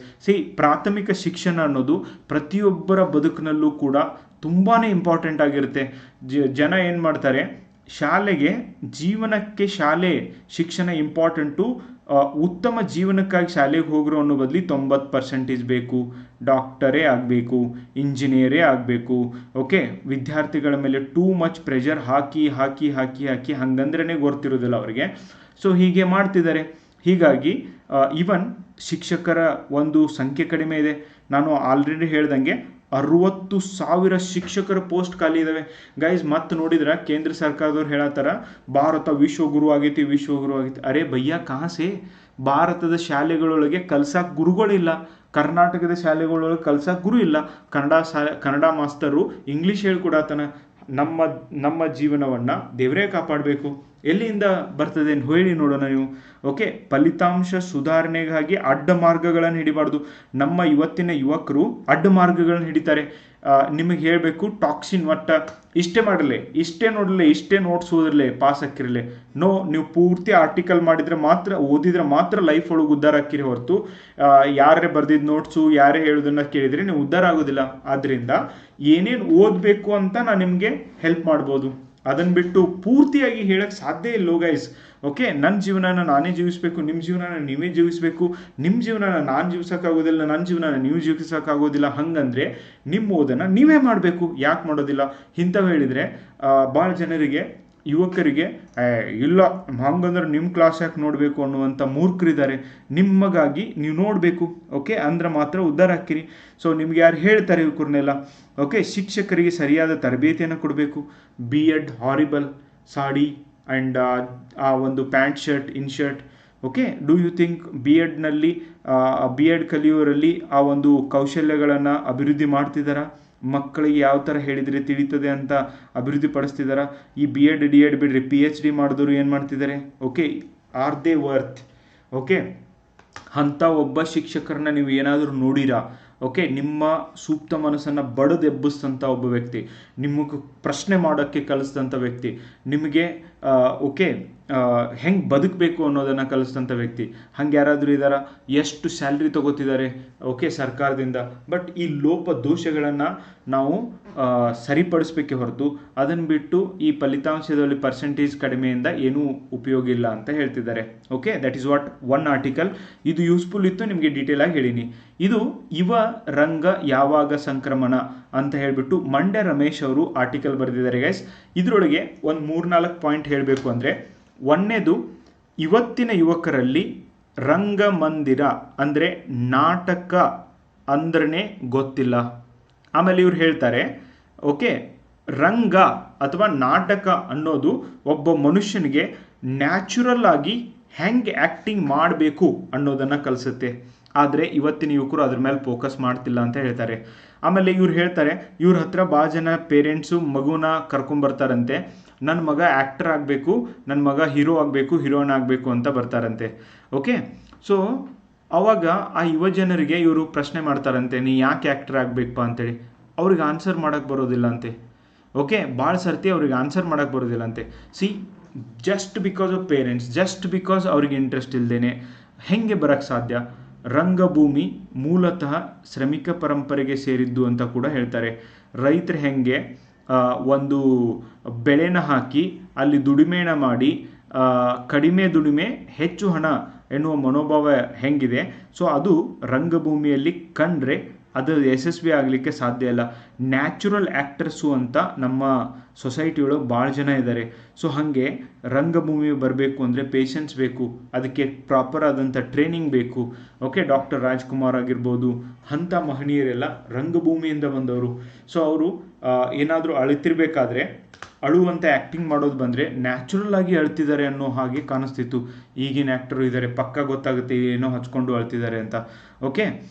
ಪ್ರಾಥಮಿಕ ಶಿಕ್ಷಣ ಅನ್ನೋದು ಪ್ರತಿಯೊಬ್ಬರ ಬದುಕಿನಲ್ಲೂ ಕೂಡ ತುಂಬಾ ಇಂಪಾರ್ಟೆಂಟ್ ಆಗಿರುತ್ತೆ. ಜನ ಏನು ಮಾಡ್ತಾರೆ, ಶಾಲೆಗೆ ಜೀವನಕ್ಕೆ ಶಾಲೆ ಶಿಕ್ಷಣ ಇಂಪಾರ್ಟೆಂಟು, ಉತ್ತಮ ಜೀವನಕ್ಕಾಗಿ ಶಾಲೆಗೆ ಹೋಗ್ರು ಅನ್ನೋ ಬದಲಿ 90% ಬೇಕು, ಡಾಕ್ಟರೇ ಆಗಬೇಕು, ಇಂಜಿನಿಯರೇ ಆಗಬೇಕು. ಓಕೆ, ವಿದ್ಯಾರ್ಥಿಗಳ ಮೇಲೆ ಟೂ ಮಚ್ ಪ್ರೆಷರ್ ಹಾಕಿ ಹಾಕಿ ಹಾಕಿ ಹಾಕಿ ಹಂಗಂದ್ರೇ ಗೊತ್ತಿರೋದಿಲ್ಲ ಅವರಿಗೆ. ಸೊ ಹೀಗೆ ಮಾಡ್ತಿದ್ದಾರೆ. ಹೀಗಾಗಿ ಈವನ್ ಶಿಕ್ಷಕರ ಒಂದು ಸಂಖ್ಯೆ ಕಡಿಮೆ ಇದೆ. ನಾನು ಆಲ್ರೆಡಿ ಹೇಳ್ದಂಗೆ 60,000 ಶಿಕ್ಷಕರ ಪೋಸ್ಟ್ ಖಾಲಿ ಇದಾವೆ ಗೈಸ್. ಮತ್ತೆ ನೋಡಿದ್ರೆ ಕೇಂದ್ರ ಸರ್ಕಾರದವ್ರು ಹೇಳತ್ತಾರ ಭಾರತ ವಿಶ್ವಗುರು ಆಗೈತಿ, ವಿಶ್ವಗುರು ಆಗೈತಿ. ಅರೆ ಭಯ್ಯ ಕಾಸೆ, ಭಾರತದ ಶಾಲೆಗಳೊಳಗೆ ಕಲ್ಸಕ್ಕೆ ಗುರುಗಳಿಲ್ಲ, ಕರ್ನಾಟಕದ ಶಾಲೆಗಳೊಳಗೆ ಕಲ್ಸಕ್ಕೆ ಗುರು ಇಲ್ಲ. ಕನ್ನಡ ಮಾಸ್ತರು ಇಂಗ್ಲೀಷ್ ಹೇಳ್ಕೊಡತನ. ನಮ್ಮ ಜೀವನವನ್ನು ದೇವರೇ ಕಾಪಾಡಬೇಕು. ಎಲ್ಲಿಂದ ಬರ್ತದೆ ಹೇಳಿ ನೋಡೋಣ ನೀವು. ಓಕೆ, ಫಲಿತಾಂಶ ಸುಧಾರಣೆಗಾಗಿ ಅಡ್ಡ ಮಾರ್ಗಗಳನ್ನು ಹಿಡಿಬಾರ್ದು. ನಮ್ಮ ಇವತ್ತಿನ ಯುವಕರು ಅಡ್ಡ ಮಾರ್ಗಗಳನ್ನು ಹಿಡಿತಾರೆ. ನಿಮಗೆ ಹೇಳಬೇಕು, ಟಾಕ್ಸಿನ್ ಒಟ್ಟ ಇಷ್ಟೇ ಮಾಡಲೇ, ಇಷ್ಟೇ ನೋಡಲೇ, ಇಷ್ಟೇ ನೋಟ್ಸ್ ಓದಿರಲೇ ಪಾಸ್ ಹಾಕಿರಲೇ. ನೋ, ನೀವು ಪೂರ್ತಿ ಆರ್ಟಿಕಲ್ ಮಾಡಿದ್ರೆ ಮಾತ್ರ, ಓದಿದ್ರೆ ಮಾತ್ರ ಲೈಫ್ ಒಳಗೆ ಉದ್ಧಾರ ಹಾಕಿರಿ ಹೊರತು ಯಾರೇ ಬರ್ದಿದ್ದು ನೋಟ್ಸು ಯಾರೇ ಹೇಳೋದನ್ನ ಕೇಳಿದರೆ ನೀವು ಉದ್ಧಾರ ಆಗೋದಿಲ್ಲ. ಆದ್ದರಿಂದ ಏನೇನು ಓದಬೇಕು ಅಂತ ನಾನು ನಿಮಗೆ ಹೆಲ್ಪ್ ಮಾಡ್ಬೋದು, ಅದನ್ನು ಬಿಟ್ಟು ಪೂರ್ತಿಯಾಗಿ ಹೇಳಕ್ಕೆ ಸಾಧ್ಯ ಇಲ್ಲ ಗೈಸ್. ಓಕೆ, ನನ್ನ ಜೀವನನ ನಾನೇ ಜೀವಿಸಬೇಕು, ನಿಮ್ಮ ಜೀವನನ ನೀವೇ ಜೀವಿಸಬೇಕು. ನಿಮ್ಮ ಜೀವನನ ನಾನು ಜೀವಿಸೋಕ್ಕಾಗೋದಿಲ್ಲ, ನನ್ನ ಜೀವನನ ನೀವು ಜೀವಿಸೋಕ್ಕಾಗೋದಿಲ್ಲ. ಹಂಗಂದ್ರೆ ನಿಮ್ಮ ಓದನ್ನು ನೀವೇ ಮಾಡಬೇಕು. ಯಾಕೆ ಮಾಡೋದಿಲ್ಲ? ಇಂಥವು ಹೇಳಿದರೆ ಭಾಳ ಜನರಿಗೆ, ಯುವಕರಿಗೆ ಇಲ್ಲ ಹಂಗಂದ್ರೆ ನಿಮ್ಮ ಕ್ಲಾಸ್ ಯಾಕೆ ನೋಡಬೇಕು ಅನ್ನುವಂಥ ಮೂರ್ಖರಿದ್ದಾರೆ. ನಿಮಗಾಗಿ ನೀವು ನೋಡಬೇಕು. ಓಕೆ, ಅಂದ್ರೆ ಮಾತ್ರ ಉದ್ಧಾರ ಹಾಕಿರಿ. ಸೊ ನಿಮ್ಗೆ ಯಾರು ಹೇಳ್ತಾರೆ ಇವ್ರನ್ನೆಲ್ಲ? ಓಕೆ, ಶಿಕ್ಷಕರಿಗೆ ಸರಿಯಾದ ತರಬೇತಿಯನ್ನು ಕೊಡಬೇಕು. BEd ಹಾರಿಬಲ್, ಸಾಡಿ ಆ್ಯಂಡ್ ಆ ಒಂದು pant shirt, in shirt. Okay, do you think BEdನಲ್ಲಿ BEd ಕಲಿಯೋರಲ್ಲಿ ಆ ಒಂದು ಕೌಶಲ್ಯಗಳನ್ನು ಅಭಿವೃದ್ಧಿ ಮಾಡ್ತಿದ್ದಾರಾ? ಮಕ್ಕಳಿಗೆ ಯಾವ ಥರ ಹೇಳಿದರೆ ತಿಳಿತದೆ ಅಂತ ಅಭಿವೃದ್ಧಿ ಪಡಿಸ್ತಿದ್ದಾರೆ? ಈ BEd DEd ಬಿಡ್ರಿ, PhD ಮಾಡಿದವರು ಏನು ಮಾಡ್ತಿದ್ದಾರೆ? Okay, are they worth? Okay, ಅಂಥ ಒಬ್ಬ ಶಿಕ್ಷಕರನ್ನ ನೀವು ಏನಾದರೂ ನೋಡಿರಾ? ಓಕೆ, ನಿಮ್ಮ ಸೂಕ್ತ ಮನಸ್ಸನ್ನು ಬಡದೆಬ್ಬಿಸಿದಂಥ ಒಬ್ಬ ವ್ಯಕ್ತಿ, ನಿಮಗೆ ಪ್ರಶ್ನೆ ಮಾಡೋಕ್ಕೆ ಕಲಿಸಿದಂಥ ವ್ಯಕ್ತಿ, ನಿಮಗೆ ಓಕೆ ಹೆಂಗೆ ಬದುಕಬೇಕು ಅನ್ನೋದನ್ನು ಕಲಿಸಿದಂಥ ವ್ಯಕ್ತಿ, ಹಂಗೆ ಯಾರಾದರೂ ಇದ್ದಾರಾ? ಎಷ್ಟು ಸ್ಯಾಲ್ರಿ ತೊಗೋತಿದ್ದಾರೆ ಓಕೆ ಸರ್ಕಾರದಿಂದ? ಬಟ್ ಈ ಲೋಪ ದೋಷಗಳನ್ನು ನಾವು ಸರಿಪಡಿಸ್ಬೇಕೆ ಹೊರತು ಅದನ್ನು ಬಿಟ್ಟು ಈ ಫಲಿತಾಂಶದಲ್ಲಿ ಪರ್ಸೆಂಟೇಜ್ ಕಡಿಮೆಯಿಂದ ಏನೂ ಉಪಯೋಗ ಇಲ್ಲ ಅಂತ ಹೇಳ್ತಿದ್ದಾರೆ. Okay, that is what one article. ಇದು ಯೂಸ್ಫುಲ್ ಇತ್ತು, ನಿಮಗೆ ಡೀಟೇಲ್ ಆಗಿ ಹೇಳಿನಿ. ಇದು ಯುವ ರಂಗ ಯಾವಾಗ ಸಂಕ್ರಮಣ ಅಂತ ಹೇಳಿಬಿಟ್ಟು ಮಂಡ್ಯ ರಮೇಶ್ ಅವರು ಆರ್ಟಿಕಲ್ ಬರೆದಿದ್ದಾರೆ ಗೈಸ್. ಇದರೊಳಗೆ ಒಂದು 3-4 ಪಾಯಿಂಟ್ ಹೇಳಬೇಕು ಅಂದರೆ, ಒಂದನೇದು, ಇವತ್ತಿನ ಯುವಕರಲ್ಲಿ ರಂಗಮಂದಿರ ಅಂದರೆ ನಾಟಕ ಅಂದ್ರೇ ಗೊತ್ತಿಲ್ಲ. ಆಮೇಲೆ ಇವ್ರು ಹೇಳ್ತಾರೆ, ಓಕೆ, ರಂಗ ಅಥವಾ ನಾಟಕ ಅನ್ನೋದು ಒಬ್ಬ ಮನುಷ್ಯನಿಗೆ ನ್ಯಾಚುರಲ್ ಆಗಿ ಹೆಂಗೆ ಆ್ಯಕ್ಟಿಂಗ್ ಮಾಡಬೇಕು ಅನ್ನೋದನ್ನು ಕಲಿಸುತ್ತೆ. ಆದರೆ ಇವತ್ತಿನ ಯುವಕರು ಅದ್ರ ಮೇಲೆ ಫೋಕಸ್ ಮಾಡ್ತಿಲ್ಲ ಅಂತ ಹೇಳ್ತಾರೆ. ಆಮೇಲೆ ಇವ್ರು ಹೇಳ್ತಾರೆ, ಇವ್ರ ಹತ್ರ ಭಾಳ ಜನ ಪೇರೆಂಟ್ಸು ಮಗುನ ಕರ್ಕೊಂಬರ್ತಾರಂತೆ, ನನ್ನ ಮಗ ಆ್ಯಕ್ಟರ್ ಆಗಬೇಕು, ನನ್ನ ಮಗ ಹೀರೋ ಆಗಬೇಕು, ಹೀರೋಯಿನ್ ಆಗಬೇಕು ಅಂತ ಬರ್ತಾರಂತೆ. ಓಕೆ, ಸೊ ಅವಾಗ ಆ ಯುವ ಜನರಿಗೆ ಇವರು ಪ್ರಶ್ನೆ ಮಾಡ್ತಾರಂತೆ, ನೀ ಯಾಕೆ ಆ್ಯಕ್ಟರ್ ಆಗಬೇಕಪ್ಪ ಅಂತೇಳಿ. ಅವ್ರಿಗೆ ಆನ್ಸರ್ ಮಾಡೋಕ್ಕೆ ಬರೋದಿಲ್ಲ ಅಂತೆ. ಓಕೆ, ಭಾಳ ಸರ್ತಿ ಅವ್ರಿಗೆ ಆನ್ಸರ್ ಮಾಡೋಕ್ಕೆ ಬರೋದಿಲ್ಲ ಅಂತೆ. C, just because of parents, just because ಅವ್ರಿಗೆ ಇಂಟ್ರೆಸ್ಟ್ ಇಲ್ಲದೇನೆ ಹೆಂಗೆ ಬರೋಕ್ಕೆ ಸಾಧ್ಯ? ರಂಗಭೂಮಿ ಮೂಲತಃ ಶ್ರಮಿಕ ಪರಂಪರೆಗೆ ಸೇರಿದ್ದು ಅಂತ ಕೂಡ ಹೇಳ್ತಾರೆ. ರೈತರು ಹೆಂಗೆ ಒಂದು ಬೆಳೆನ ಹಾಕಿ ಅಲ್ಲಿ ದುಡಿಮೆನ ಮಾಡಿ ಕಡಿಮೆ ದುಡಿಮೆ ಹೆಚ್ಚು ಹಣ ಎನ್ನುವ ಮನೋಭಾವ ಹೆಂಗಿದೆ, ಸೊ ಅದು ರಂಗಭೂಮಿಯಲ್ಲಿ ಕಂಡ್ರೆ ಅದು ಯಶಸ್ವಿ ಆಗಲಿಕ್ಕೆ ಸಾಧ್ಯ ಇಲ್ಲ. ನ್ಯಾಚುರಲ್ ಆ್ಯಕ್ಟರ್ಸು ಅಂತ ನಮ್ಮ ಸೊಸೈಟಿಯೊಳಗೆ ಭಾಳ ಜನ ಇದ್ದಾರೆ. ಸೊ ಹಾಗೆ ರಂಗಭೂಮಿ ಬರಬೇಕು ಅಂದರೆ ಪೇಷನ್ಸ್ ಬೇಕು, ಅದಕ್ಕೆ ಪ್ರಾಪರ್ ಆದಂಥ ಟ್ರೈನಿಂಗ್ ಬೇಕು. ಓಕೆ, ಡಾಕ್ಟರ್ ರಾಜ್ಕುಮಾರ್ ಆಗಿರ್ಬೋದು, ಅಂಥ ಮಹನೀಯರೆಲ್ಲ ರಂಗಭೂಮಿಯಿಂದ ಬಂದವರು. ಸೊ ಅವರು ಏನಾದರೂ ಅಳುತ್ತಿರಬೇಕಾದ್ರೆ ಅಳುವಂಥ ಆ್ಯಕ್ಟಿಂಗ್ ಮಾಡೋದು ಬಂದರೆ ನ್ಯಾಚುರಲ್ ಆಗಿ ಅಳ್ತಿದ್ದಾರೆ ಅನ್ನೋ ಹಾಗೆ ಕಾಣಿಸ್ತಿತ್ತು. ಈಗಿನ ಆ್ಯಕ್ಟರು ಇದ್ದಾರೆ, ಪಕ್ಕ ಗೊತ್ತಾಗುತ್ತೆ ಏನೋ ಹಚ್ಕೊಂಡು ಅಳ್ತಿದ್ದಾರೆ ಅಂತ. ಓಕೆ,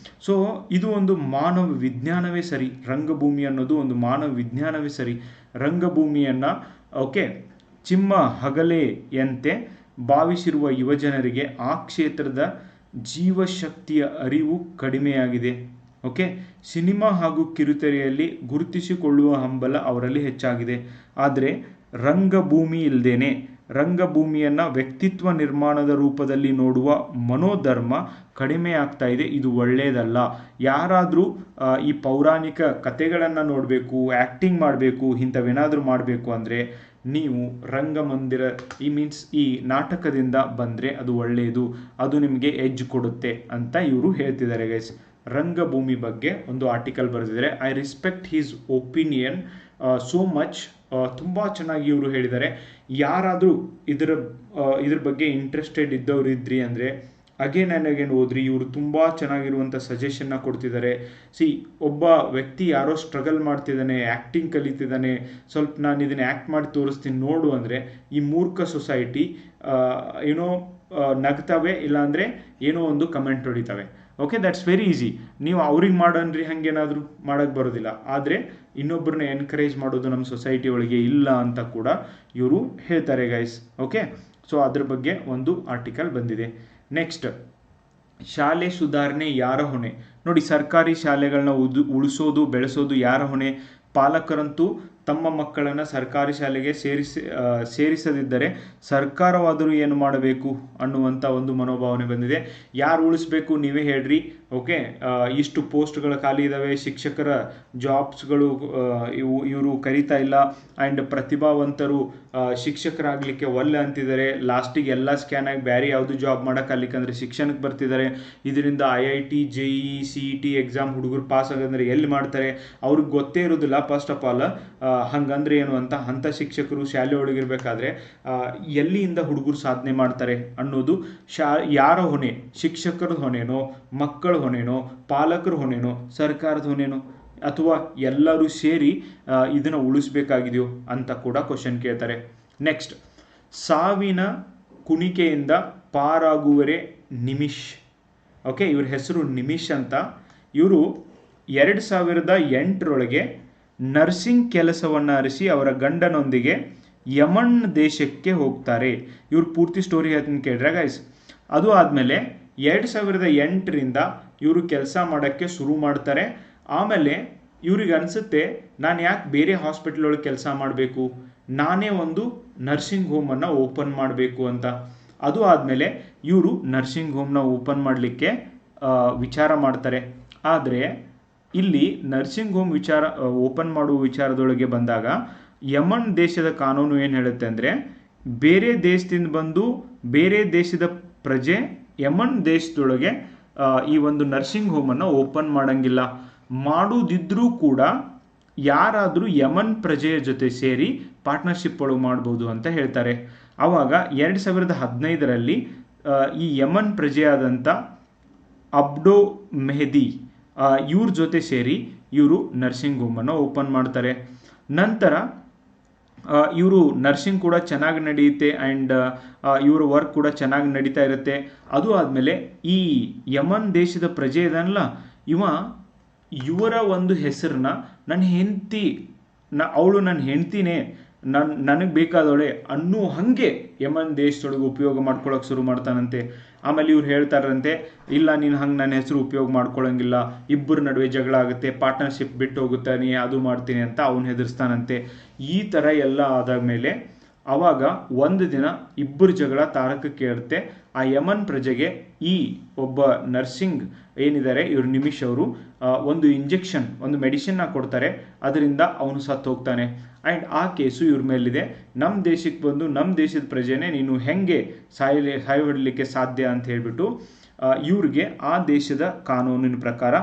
ಸೊ ಇದು ಒಂದು ಮಾನವ ವಿಜ್ಞಾನವೇ ಸರಿ. ರಂಗಭೂಮಿ ಅನ್ನೋದು ಒಂದು ಮಾನವ ವಿಜ್ಞಾನವೇ ಸರಿ. ರಂಗಭೂಮಿಯನ್ನು ಓಕೆ ಚಿಮ್ಮ ಹಗಲೆಯಂತೆ ಭಾವಿಸಿರುವ ಯುವಜನರಿಗೆ ಆ ಕ್ಷೇತ್ರದ ಜೀವಶಕ್ತಿಯ ಅರಿವು ಕಡಿಮೆಯಾಗಿದೆ. ಓಕೆ, ಸಿನಿಮಾ ಹಾಗೂ ಕಿರುತೆರೆಯಲ್ಲಿ ಗುರುತಿಸಿಕೊಳ್ಳುವ ಹಂಬಲ ಅವರಲ್ಲಿ ಹೆಚ್ಚಾಗಿದೆ. ಆದರೆ ರಂಗಭೂಮಿ ಇಲ್ಲದೇನೆ ರಂಗಭೂಮಿಯನ್ನು ವ್ಯಕ್ತಿತ್ವ ನಿರ್ಮಾಣದ ರೂಪದಲ್ಲಿ ನೋಡುವ ಮನೋಧರ್ಮ ಕಡಿಮೆ ಆಗ್ತಾ ಇದೆ. ಇದು ಒಳ್ಳೆಯದಲ್ಲ. ಯಾರಾದರೂ ಈ ಪೌರಾಣಿಕ ಕಥೆಗಳನ್ನು ನೋಡಬೇಕು, ಆ್ಯಕ್ಟಿಂಗ್ ಮಾಡಬೇಕು, ಇಂಥವೇನಾದರೂ ಮಾಡಬೇಕು ಅಂದರೆ ನೀವು ರಂಗಮಂದಿರ ಈ ನಾಟಕದಿಂದ ಬಂದರೆ ಅದು ಒಳ್ಳೆಯದು, ಅದು ನಿಮಗೆ ಎಡ್ಜ್ ಕೊಡುತ್ತೆ ಅಂತ ಇವರು ಹೇಳ್ತಿದ್ದಾರೆ ಗೈಸ್. ರಂಗಭೂಮಿ ಬಗ್ಗೆ ಒಂದು ಆರ್ಟಿಕಲ್ ಬರೆದಿದ್ದಾರೆ. I respect his opinion so much. ತುಂಬ ಚೆನ್ನಾಗಿ ಇವರು ಹೇಳಿದ್ದಾರೆ. ಯಾರಾದರೂ ಇದ್ರ ಬಗ್ಗೆ ಇಂಟ್ರೆಸ್ಟೆಡ್ ಇದ್ದವ್ರು ಇದ್ರಿ ಅಂದರೆ ಅಗೇನ್ ಆ್ಯಂಡ್ ಅಗೇನ್ ಓದ್ರಿ. ಇವರು ತುಂಬ ಚೆನ್ನಾಗಿರುವಂಥ ಸಜೆಷನ್ನ ಕೊಡ್ತಿದ್ದಾರೆ. ಒಬ್ಬ ವ್ಯಕ್ತಿ ಯಾರೋ ಸ್ಟ್ರಗಲ್ ಮಾಡ್ತಿದ್ದಾನೆ, ಆ್ಯಕ್ಟಿಂಗ್ ಕಲಿತಿದ್ದಾನೆ, ಸ್ವಲ್ಪ ನಾನು ಇದನ್ನು ಆ್ಯಕ್ಟ್ ಮಾಡಿ ತೋರಿಸ್ತೀನಿ ನೋಡು ಅಂದರೆ ಈ ಮೂರ್ಖ ಸೊಸೈಟಿ ಏನೋ ನಗ್ತವೆ, ಇಲ್ಲಾಂದರೆ ಏನೋ ಒಂದು ಕಮೆಂಟ್ ಹೊಡಿತವೆ. Okay, that's very easy. ನೀವು ಅವ್ರಿಗೆ ಮಾಡೋನ್ರಿ ಹಂಗೇನಾದರೂ ಮಾಡೋಕ್ಕೆ ಬರೋದಿಲ್ಲ. ಆದರೆ ಇನ್ನೊಬ್ಬರನ್ನ ಎನ್ಕರೇಜ್ ಮಾಡೋದು ನಮ್ಮ ಸೊಸೈಟಿ ಒಳಗೆ ಇಲ್ಲ ಅಂತ ಕೂಡ ಇವರು ಹೇಳ್ತಾರೆ ಗೈಸ್. ಓಕೆ, ಸೊ ಅದ್ರ ಬಗ್ಗೆ ಒಂದು ಆರ್ಟಿಕಲ್ ಬಂದಿದೆ. ನೆಕ್ಸ್ಟ್, ಶಾಲೆ ಸುಧಾರಣೆ ಯಾರ ಹೊಣೆ? ನೋಡಿ, ಸರ್ಕಾರಿ ಶಾಲೆಗಳನ್ನ ಉಳಿಸೋದು ಬೆಳೆಸೋದು ಯಾರ ಹೊಣೆ? ಪಾಲಕರಂತೂ ತಮ್ಮ ಮಕ್ಕಳನ್ನು ಸರ್ಕಾರಿ ಶಾಲೆಗೆ ಸೇರಿಸದಿದ್ದರೆ ಸರ್ಕಾರವಾದರೂ ಏನು ಮಾಡಬೇಕು ಅನ್ನುವಂಥ ಒಂದು ಮನೋಭಾವನೆ ಬಂದಿದೆ. ಯಾರು ಉಳಿಸ್ಬೇಕು ನೀವೇ ಹೇಳ್ರಿ. ಓಕೆ, ಇಷ್ಟು ಪೋಸ್ಟ್ಗಳು ಖಾಲಿ ಇದ್ದಾವೆ, ಶಿಕ್ಷಕರ ಜಾಬ್ಸ್ಗಳು ಇವರು ಕರೀತಾ ಇಲ್ಲ, ಆ್ಯಂಡ್ ಪ್ರತಿಭಾವಂತರು ಶಿಕ್ಷಕರಾಗಲಿಕ್ಕೆ ಒಲ್ಲೆ ಅಂತಿದ್ದಾರೆ. ಲಾಸ್ಟಿಗೆ ಎಲ್ಲ ಸ್ಕ್ಯಾನ್ ಆಗಿ ಬೇರೆ ಯಾವುದು ಜಾಬ್ ಮಾಡೋಕ್ಕಾಗಲಿಕ್ಕಂದ್ರೆ ಶಿಕ್ಷಣಕ್ಕೆ ಬರ್ತಿದ್ದಾರೆ. ಇದರಿಂದ IIT JEE CET ಎಕ್ಸಾಮ್ ಹುಡುಗರು ಪಾಸ್ ಆಗೋದಂದ್ರೆ ಎಲ್ಲಿ ಮಾಡ್ತಾರೆ? ಅವ್ರಿಗೆ ಗೊತ್ತೇ ಇರೋದಿಲ್ಲ ಫಸ್ಟ್ ಆಫ್ ಆಲ್ ಹಂಗಂದ್ರೆ ಏನು ಅಂತ. ಅಂಥ ಶಿಕ್ಷಕರು ಶಾಲೆ ಒಳಗಿರ್ಬೇಕಾದ್ರೆ ಎಲ್ಲಿಂದ ಹುಡುಗರು ಸಾಧನೆ ಮಾಡ್ತಾರೆ ಅನ್ನೋದು ಯಾರ ಹೊಣೆ? ಶಿಕ್ಷಕರ ಹೊಣೆನೋ, ಮಕ್ಕಳ ಹೊಣೆನೋ, ಪಾಲಕರ ಹೊಣೆನೋ, ಸರ್ಕಾರದ ಹೊಣೆನೋ, ಅಥವಾ ಎಲ್ಲರೂ ಸೇರಿ ಇದನ್ನು ಉಳಿಸ್ಬೇಕಾಗಿದೆಯೋ ಅಂತ ಕೂಡ ಕ್ವಶನ್ ಕೇಳ್ತಾರೆ. ನೆಕ್ಸ್ಟ್, ಸಾವಿನ ಕುಣಿಕೆಯಿಂದ ಪಾರಾಗುವರೆ ನಿಮಿಷ್. ಓಕೆ, ಇವ್ರ ಹೆಸರು ನಿಮಿಷ್ ಅಂತ. ಇವರು 2008 ನರ್ಸಿಂಗ್ ಕೆಲಸವನ್ನು ಅರಿಸಿ ಅವರ ಗಂಡನೊಂದಿಗೆ ಯಮನ್ ದೇಶಕ್ಕೆ ಹೋಗ್ತಾರೆ. ಇವ್ರ ಪೂರ್ತಿ ಸ್ಟೋರಿ ಹೇಳ್ತೀನಿ ಕೇಳ್ರೆ ಗೈಸ್. ಅದು ಆದಮೇಲೆ 2008 ಇವರು ಕೆಲಸ ಮಾಡೋಕ್ಕೆ ಶುರು ಮಾಡ್ತಾರೆ. ಆಮೇಲೆ ಇವ್ರಿಗೆ ಅನಿಸುತ್ತೆ, ನಾನು ಯಾಕೆ ಬೇರೆ ಹಾಸ್ಪಿಟಲ್ ಒಳಗೆ ಕೆಲಸ ಮಾಡಬೇಕು, ನಾನೇ ಒಂದು ನರ್ಸಿಂಗ್ ಹೋಮನ್ನು ಓಪನ್ ಮಾಡಬೇಕು ಅಂತ. ಅದು ಆದಮೇಲೆ ಇವರು ನರ್ಸಿಂಗ್ ಹೋಮ್ನ ಓಪನ್ ಮಾಡಲಿಕ್ಕೆ ವಿಚಾರ ಮಾಡ್ತಾರೆ. ಆದರೆ ಇಲ್ಲಿ ನರ್ಸಿಂಗ್ ಹೋಮ್ ಓಪನ್ ಮಾಡುವ ವಿಚಾರದೊಳಗೆ ಬಂದಾಗ ಯಮನ್ ದೇಶದ ಕಾನೂನು ಏನು ಹೇಳುತ್ತೆ ಅಂದರೆ, ಬೇರೆ ದೇಶದಿಂದ ಬಂದು ಬೇರೆ ದೇಶದ ಪ್ರಜೆ ಯಮನ್ ದೇಶದೊಳಗೆ ಈ ಒಂದು ನರ್ಸಿಂಗ್ ಹೋಮನ್ನು ಓಪನ್ ಮಾಡಂಗಿಲ್ಲ. ಮಾಡುವುದಿದ್ರೂ ಕೂಡ ಯಾರಾದರೂ ಯಮನ್ ಪ್ರಜೆಯ ಜೊತೆ ಸೇರಿ ಪಾರ್ಟ್ನರ್ಶಿಪ್ ಒಳಗೆ ಮಾಡ್ಬೋದು ಅಂತ ಹೇಳ್ತಾರೆ. ಆವಾಗ 2015 ಈ ಯಮನ್ ಪ್ರಜೆಯಾದಂಥ ಅಬ್ಡೋ ಮೆಹದಿ ಇವ್ರ ಜೊತೆ ಸೇರಿ ಇವರು ನರ್ಸಿಂಗ್ ಹೋಮನ್ನು ಓಪನ್ ಮಾಡ್ತಾರೆ. ನಂತರ ಇವರು ನರ್ಸಿಂಗ್ ಕೂಡ ಚೆನ್ನಾಗಿ ನಡೆಯುತ್ತೆ, ಆ್ಯಂಡ್ ಇವರ ವರ್ಕ್ ಕೂಡ ಚೆನ್ನಾಗಿ ನಡೀತಾ ಇರುತ್ತೆ. ಅದು ಆದಮೇಲೆ ಈ ಯಮನ್ ದೇಶದ ಪ್ರಜೆ ಇದನ್ನಲ್ಲ, ಇವರ ಒಂದು ಹೆಸರನ್ನ ನನ್ನ ಹೆಂಡತಿ, ಅವಳು ನನ್ನ ಹೆಂಡ್ತಿನೇ, ನನಗೆ ಬೇಕಾದವಳೆ ಅನ್ನೋ ಹಾಗೆ ಯಮನ್ ದೇಶದೊಳಗೆ ಉಪಯೋಗ ಮಾಡ್ಕೊಳ್ಳೋಕೆ ಶುರು ಮಾಡ್ತಾನಂತೆ. ಆಮೇಲೆ ಇವ್ರು ಹೇಳ್ತಾರಂತೆ, ಇಲ್ಲ ನೀನು ಹಂಗೆ ನನ್ನ ಹೆಸರು ಉಪಯೋಗ ಮಾಡ್ಕೊಳ್ಳೋಂಗಿಲ್ಲ, ಇಬ್ಬರ ನಡುವೆ ಜಗಳ ಆಗುತ್ತೆ, ಪಾರ್ಟ್ನರ್ಶಿಪ್ ಬಿಟ್ಟು ಹೋಗುತ್ತಾನೆ, ಅದು ಮಾಡ್ತೀನಿ ಅಂತ ಅವನು ಹೆದರ್ಸ್ತಾನಂತೆ. ಈ ಥರ ಎಲ್ಲ ಆದಾದ್ಮೇಲೆ ಆವಾಗ ಒಂದು ದಿನ ಇಬ್ಬರು ಜಗಳ ತಾರಕಕ್ಕೆ ಏರುತ್ತೆ. ಆ ಯಮನ್ ಪ್ರಜೆಗೆ ಈ ಒಬ್ಬ ನರ್ಸಿಂಗ್ ಏನಿದ್ದಾರೆ ಇವರು ನಿಮಿಷ್ ಅವರು ಒಂದು ಇಂಜೆಕ್ಷನ್, ಒಂದು ಮೆಡಿಸಿನ್ನ ಕೊಡ್ತಾರೆ. ಅದರಿಂದ ಅವನು ಸತ್ತು ಹೋಗ್ತಾನೆ. ಆ್ಯಂಡ್ ಆ ಕೇಸು ಇವ್ರ ಮೇಲಿದೆ. ನಮ್ಮ ದೇಶಕ್ಕೆ ಬಂದು ನಮ್ಮ ದೇಶದ ಪ್ರಜೆನೇ ನೀನು ಹೆಂಗೆ ಸಾಯ್ಬಿಡಲಿಕ್ಕೆ ಸಾಧ್ಯ ಅಂತ ಹೇಳಿಬಿಟ್ಟು ಇವ್ರಿಗೆ ಆ ದೇಶದ ಕಾನೂನಿನ ಪ್ರಕಾರ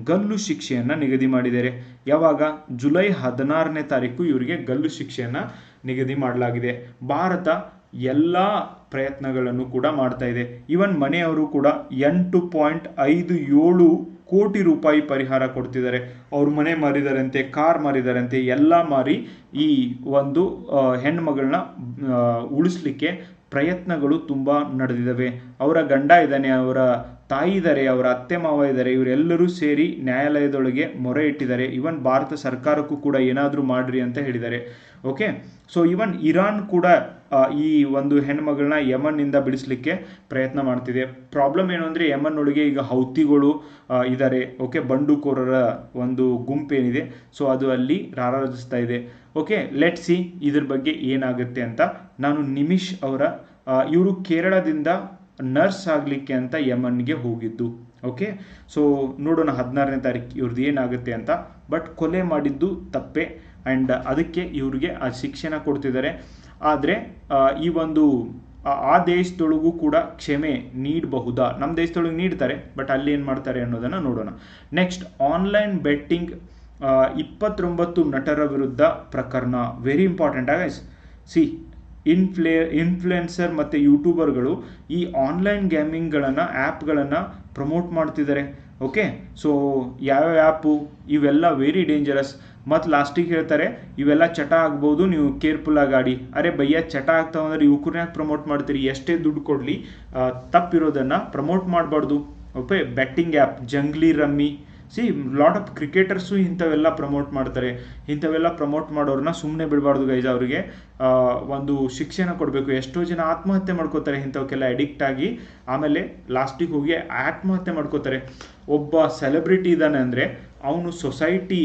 ಗಲ್ಲು ಶಿಕ್ಷೆಯನ್ನು ನಿಗದಿ ಮಾಡಿದ್ದಾರೆ. ಯಾವಾಗ? ಜುಲೈ 16 ಇವರಿಗೆ ಗಲ್ಲು ಶಿಕ್ಷೆಯನ್ನು ನಿಗದಿ ಮಾಡಲಾಗಿದೆ. ಭಾರತ ಎಲ್ಲ ಪ್ರಯತ್ನಗಳನ್ನು ಕೂಡ ಮಾಡ್ತಾ ಇದೆ. ಇವನ್ ಮನೆಯವರು ಕೂಡ 8.57 ಕೋಟಿ ರೂಪಾಯಿ ಪರಿಹಾರ ಕೊಡ್ತಿದ್ದಾರೆ. ಅವ್ರ ಮನೆ ಮಾರಿದಾರಂತೆ, ಕಾರ್ ಮಾರಿದಾರಂತೆ, ಎಲ್ಲ ಮಾರಿ ಈ ಒಂದು ಹೆಣ್ಮಗಳನ್ನ ಉಳಿಸ್ಲಿಕ್ಕೆ ಪ್ರಯತ್ನಗಳು ತುಂಬ ನಡೆದಿದ್ದಾವೆ. ಅವರ ಗಂಡ ಇದ್ದಾನೆ, ಅವರ ತಾಯಿ ಇದ್ದಾರೆ, ಅವರ ಅತ್ತೆ ಮಾವ ಇದ್ದಾರೆ, ಇವರೆಲ್ಲರೂ ಸೇರಿ ನ್ಯಾಯಾಲಯದೊಳಗೆ ಮೊರೆ ಇಟ್ಟಿದ್ದಾರೆ. ಇವನ್ ಭಾರತ ಸರ್ಕಾರಕ್ಕೂ ಕೂಡ ಏನಾದರೂ ಮಾಡ್ರಿ ಅಂತ ಹೇಳಿದ್ದಾರೆ. ಓಕೆ, ಸೊ ಇವನ್ ಇರಾನ್ ಕೂಡ ಈ ಒಂದು ಹೆಣ್ಮಗಳನ್ನ ಯಮನ್ನಿಂದ ಬಿಡಿಸ್ಲಿಕ್ಕೆ ಪ್ರಯತ್ನ ಮಾಡ್ತಿದೆ. ಪ್ರಾಬ್ಲಮ್ ಏನು ಅಂದರೆ ಯಮನ್ನೊಳಗೆ ಈಗ ಹೌತಿಗಳು ಇದ್ದಾರೆ. ಓಕೆ, ಬಂಡುಕೋರರ ಒಂದು ಗುಂಪೇನಿದೆ, ಸೊ ಅದು ಅಲ್ಲಿ ರಾರಾಜಿಸ್ತಾ ಇದೆ. ಓಕೆ, ಲೆಟ್ ಸಿ ಇದ್ರ ಬಗ್ಗೆ ಏನಾಗುತ್ತೆ ಅಂತ. ನಾನು ನಿಮಿಷ್ ಅವರ ಇವರು ಕೇರಳದಿಂದ ನರ್ಸ್ ಆಗಲಿಕ್ಕೆ ಅಂತ ಯಮನ್ಗೆ ಹೋಗಿದ್ದು. ಓಕೆ, ಸೊ ನೋಡೋಣ 16 ಇವ್ರದ್ದು ಏನಾಗುತ್ತೆ ಅಂತ. ಬಟ್ ಕೊಲೆ ಮಾಡಿದ್ದು ತಪ್ಪೆ, ಆ್ಯಂಡ್ ಅದಕ್ಕೆ ಇವ್ರಿಗೆ ಆ ಶಿಕ್ಷೆನ ಕೊಡ್ತಿದ್ದಾರೆ. ಆದರೆ ಈ ಒಂದು ಆ ದೇಶದೊಳಗೂ ಕೂಡ ಕ್ಷಮೆ ನೀಡಬಹುದಾ? ನಮ್ಮ ದೇಶದೊಳಗೆ ನೀಡ್ತಾರೆ, ಬಟ್ ಅಲ್ಲಿ ಏನು ಮಾಡ್ತಾರೆ ಅನ್ನೋದನ್ನು ನೋಡೋಣ. ನೆಕ್ಸ್ಟ್, ಆನ್ಲೈನ್ ಬೆಟ್ಟಿಂಗ್ 29 ನಟರ ವಿರುದ್ಧ ಪ್ರಕರಣ. Very important guys. C influencer ಮತ್ತು ಯೂಟ್ಯೂಬರ್ಗಳು ಈ ಆನ್ಲೈನ್ ಗೇಮಿಂಗ್ಗಳನ್ನು ಆ್ಯಪ್ಗಳನ್ನು ಪ್ರಮೋಟ್ ಮಾಡ್ತಿದ್ದಾರೆ. ಓಕೆ, ಸೊ ಯಾವ ಆ್ಯಪು ಇವೆಲ್ಲ ವೆರಿ ಡೇಂಜರಸ್. ಮತ್ತು ಲಾಸ್ಟಿಗೆ ಹೇಳ್ತಾರೆ ಇವೆಲ್ಲ ಚಟ ಆಗ್ಬೋದು, ನೀವು ಕೇರ್ಫುಲ್ಲಾಗಿ ಆಡಿ. ಅರೆ ಭಯ್ಯ, ಚಟ ಆಗ್ತಾವಂದ್ರೆ ಯುವಕರನ್ನ ಪ್ರಮೋಟ್ ಮಾಡ್ತೀರಿ? ಎಷ್ಟೇ ದುಡ್ಡು ಕೊಡಲಿ ತಪ್ಪಿರೋದನ್ನು ಪ್ರಮೋಟ್ ಮಾಡಬಾರ್ದು. Okay, betting app Jungli rummy. C lot of cricketers ಇಂಥವೆಲ್ಲ ಪ್ರಮೋಟ್ ಮಾಡ್ತಾರೆ. ಇಂಥವೆಲ್ಲ ಪ್ರಮೋಟ್ ಮಾಡೋರನ್ನ ಸುಮ್ಮನೆ ಬಿಡಬಾರ್ದು ಗೈಸ್. ಅವರಿಗೆ ಒಂದು ಶಿಕ್ಷೆನ ಕೊಡಬೇಕು. ಎಷ್ಟೋ ಜನ ಆತ್ಮಹತ್ಯೆ ಮಾಡ್ಕೋತಾರೆ ಇಂಥವಕ್ಕೆಲ್ಲ ಅಡಿಕ್ಟ್ ಆಗಿ, ಆಮೇಲೆ ಲಾಸ್ಟಿಗೆ ಹೋಗಿ ಆತ್ಮಹತ್ಯೆ ಮಾಡ್ಕೋತಾರೆ. ಒಬ್ಬ ಸೆಲೆಬ್ರಿಟಿ ಇದ್ದಾನೆ ಅಂದರೆ ಅವನು ಸೊಸೈಟಿ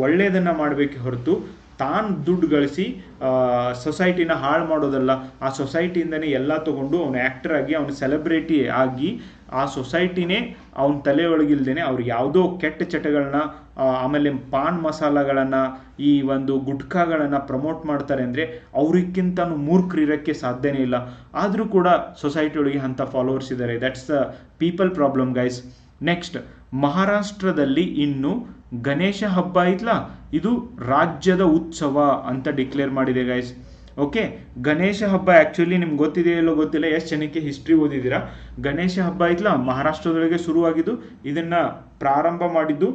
ಒಳ್ಳೆಯದನ್ನು ಮಾಡಬೇಕೆ ಹೊರತು ತಾನು ದುಡ್ಡು ಗಳಿಸಿ ಸೊಸೈಟಿನ ಹಾಳು ಮಾಡೋದಲ್ಲ. ಆ ಸೊಸೈಟಿಯಿಂದನೇ ಎಲ್ಲ ತೊಗೊಂಡು ಅವನು ಆ್ಯಕ್ಟರ್ ಆಗಿ ಅವನು ಸೆಲೆಬ್ರಿಟಿ ಆಗಿ ಆ ಸೊಸೈಟಿನೇ ಅವನ ತಲೆ ಒಳಗಿಲ್ದೇನೆ ಅವ್ರು ಯಾವುದೋ ಕೆಟ್ಟ ಚಟಗಳನ್ನ ಆಮೇಲೆ ಪಾನ್ ಮಸಾಲಗಳನ್ನು ಈ ಒಂದು ಗುಟ್ಕಾಗಳನ್ನು ಪ್ರಮೋಟ್ ಮಾಡ್ತಾರೆ ಅಂದರೆ ಅವ್ರಿಗಿಂತನೂ ಮೂರ್ಖರಿರೋಕ್ಕೆ ಸಾಧ್ಯನೇ ಇಲ್ಲ. ಆದರೂ ಕೂಡ ಸೊಸೈಟಿ ಒಳಗೆ ಅಂಥ ಫಾಲೋವರ್ಸ್ ಇದ್ದಾರೆ. That's the people problem guys. Next, ಮಹಾರಾಷ್ಟ್ರದಲ್ಲಿ ಇನ್ನು ಗಣೇಶ ಹಬ್ಬ ಐತ್ಲ, ಇದು ರಾಜ್ಯದ ಉತ್ಸವ ಅಂತ ಡಿಕ್ಲೇರ್ ಮಾಡಿದೆ ಗೈಸ್. ಓಕೆ, ಗಣೇಶ ಹಬ್ಬ ಆ್ಯಕ್ಚುಲಿ ನಿಮ್ಗೆ ಗೊತ್ತಿದೆಯೋ ಇಲ್ಲೋ ಗೊತ್ತಿಲ್ಲ, ಎಷ್ಟು ಜನಕ್ಕೆ ಹಿಸ್ಟ್ರಿ ಓದಿದ್ದೀರಾ. ಗಣೇಶ ಹಬ್ಬ ಐತ್ಲ ಮಹಾರಾಷ್ಟ್ರದೊಳಗೆ ಶುರುವಾಗಿದ್ದು. ಇದನ್ನು ಪ್ರಾರಂಭ ಮಾಡಿದ್ದು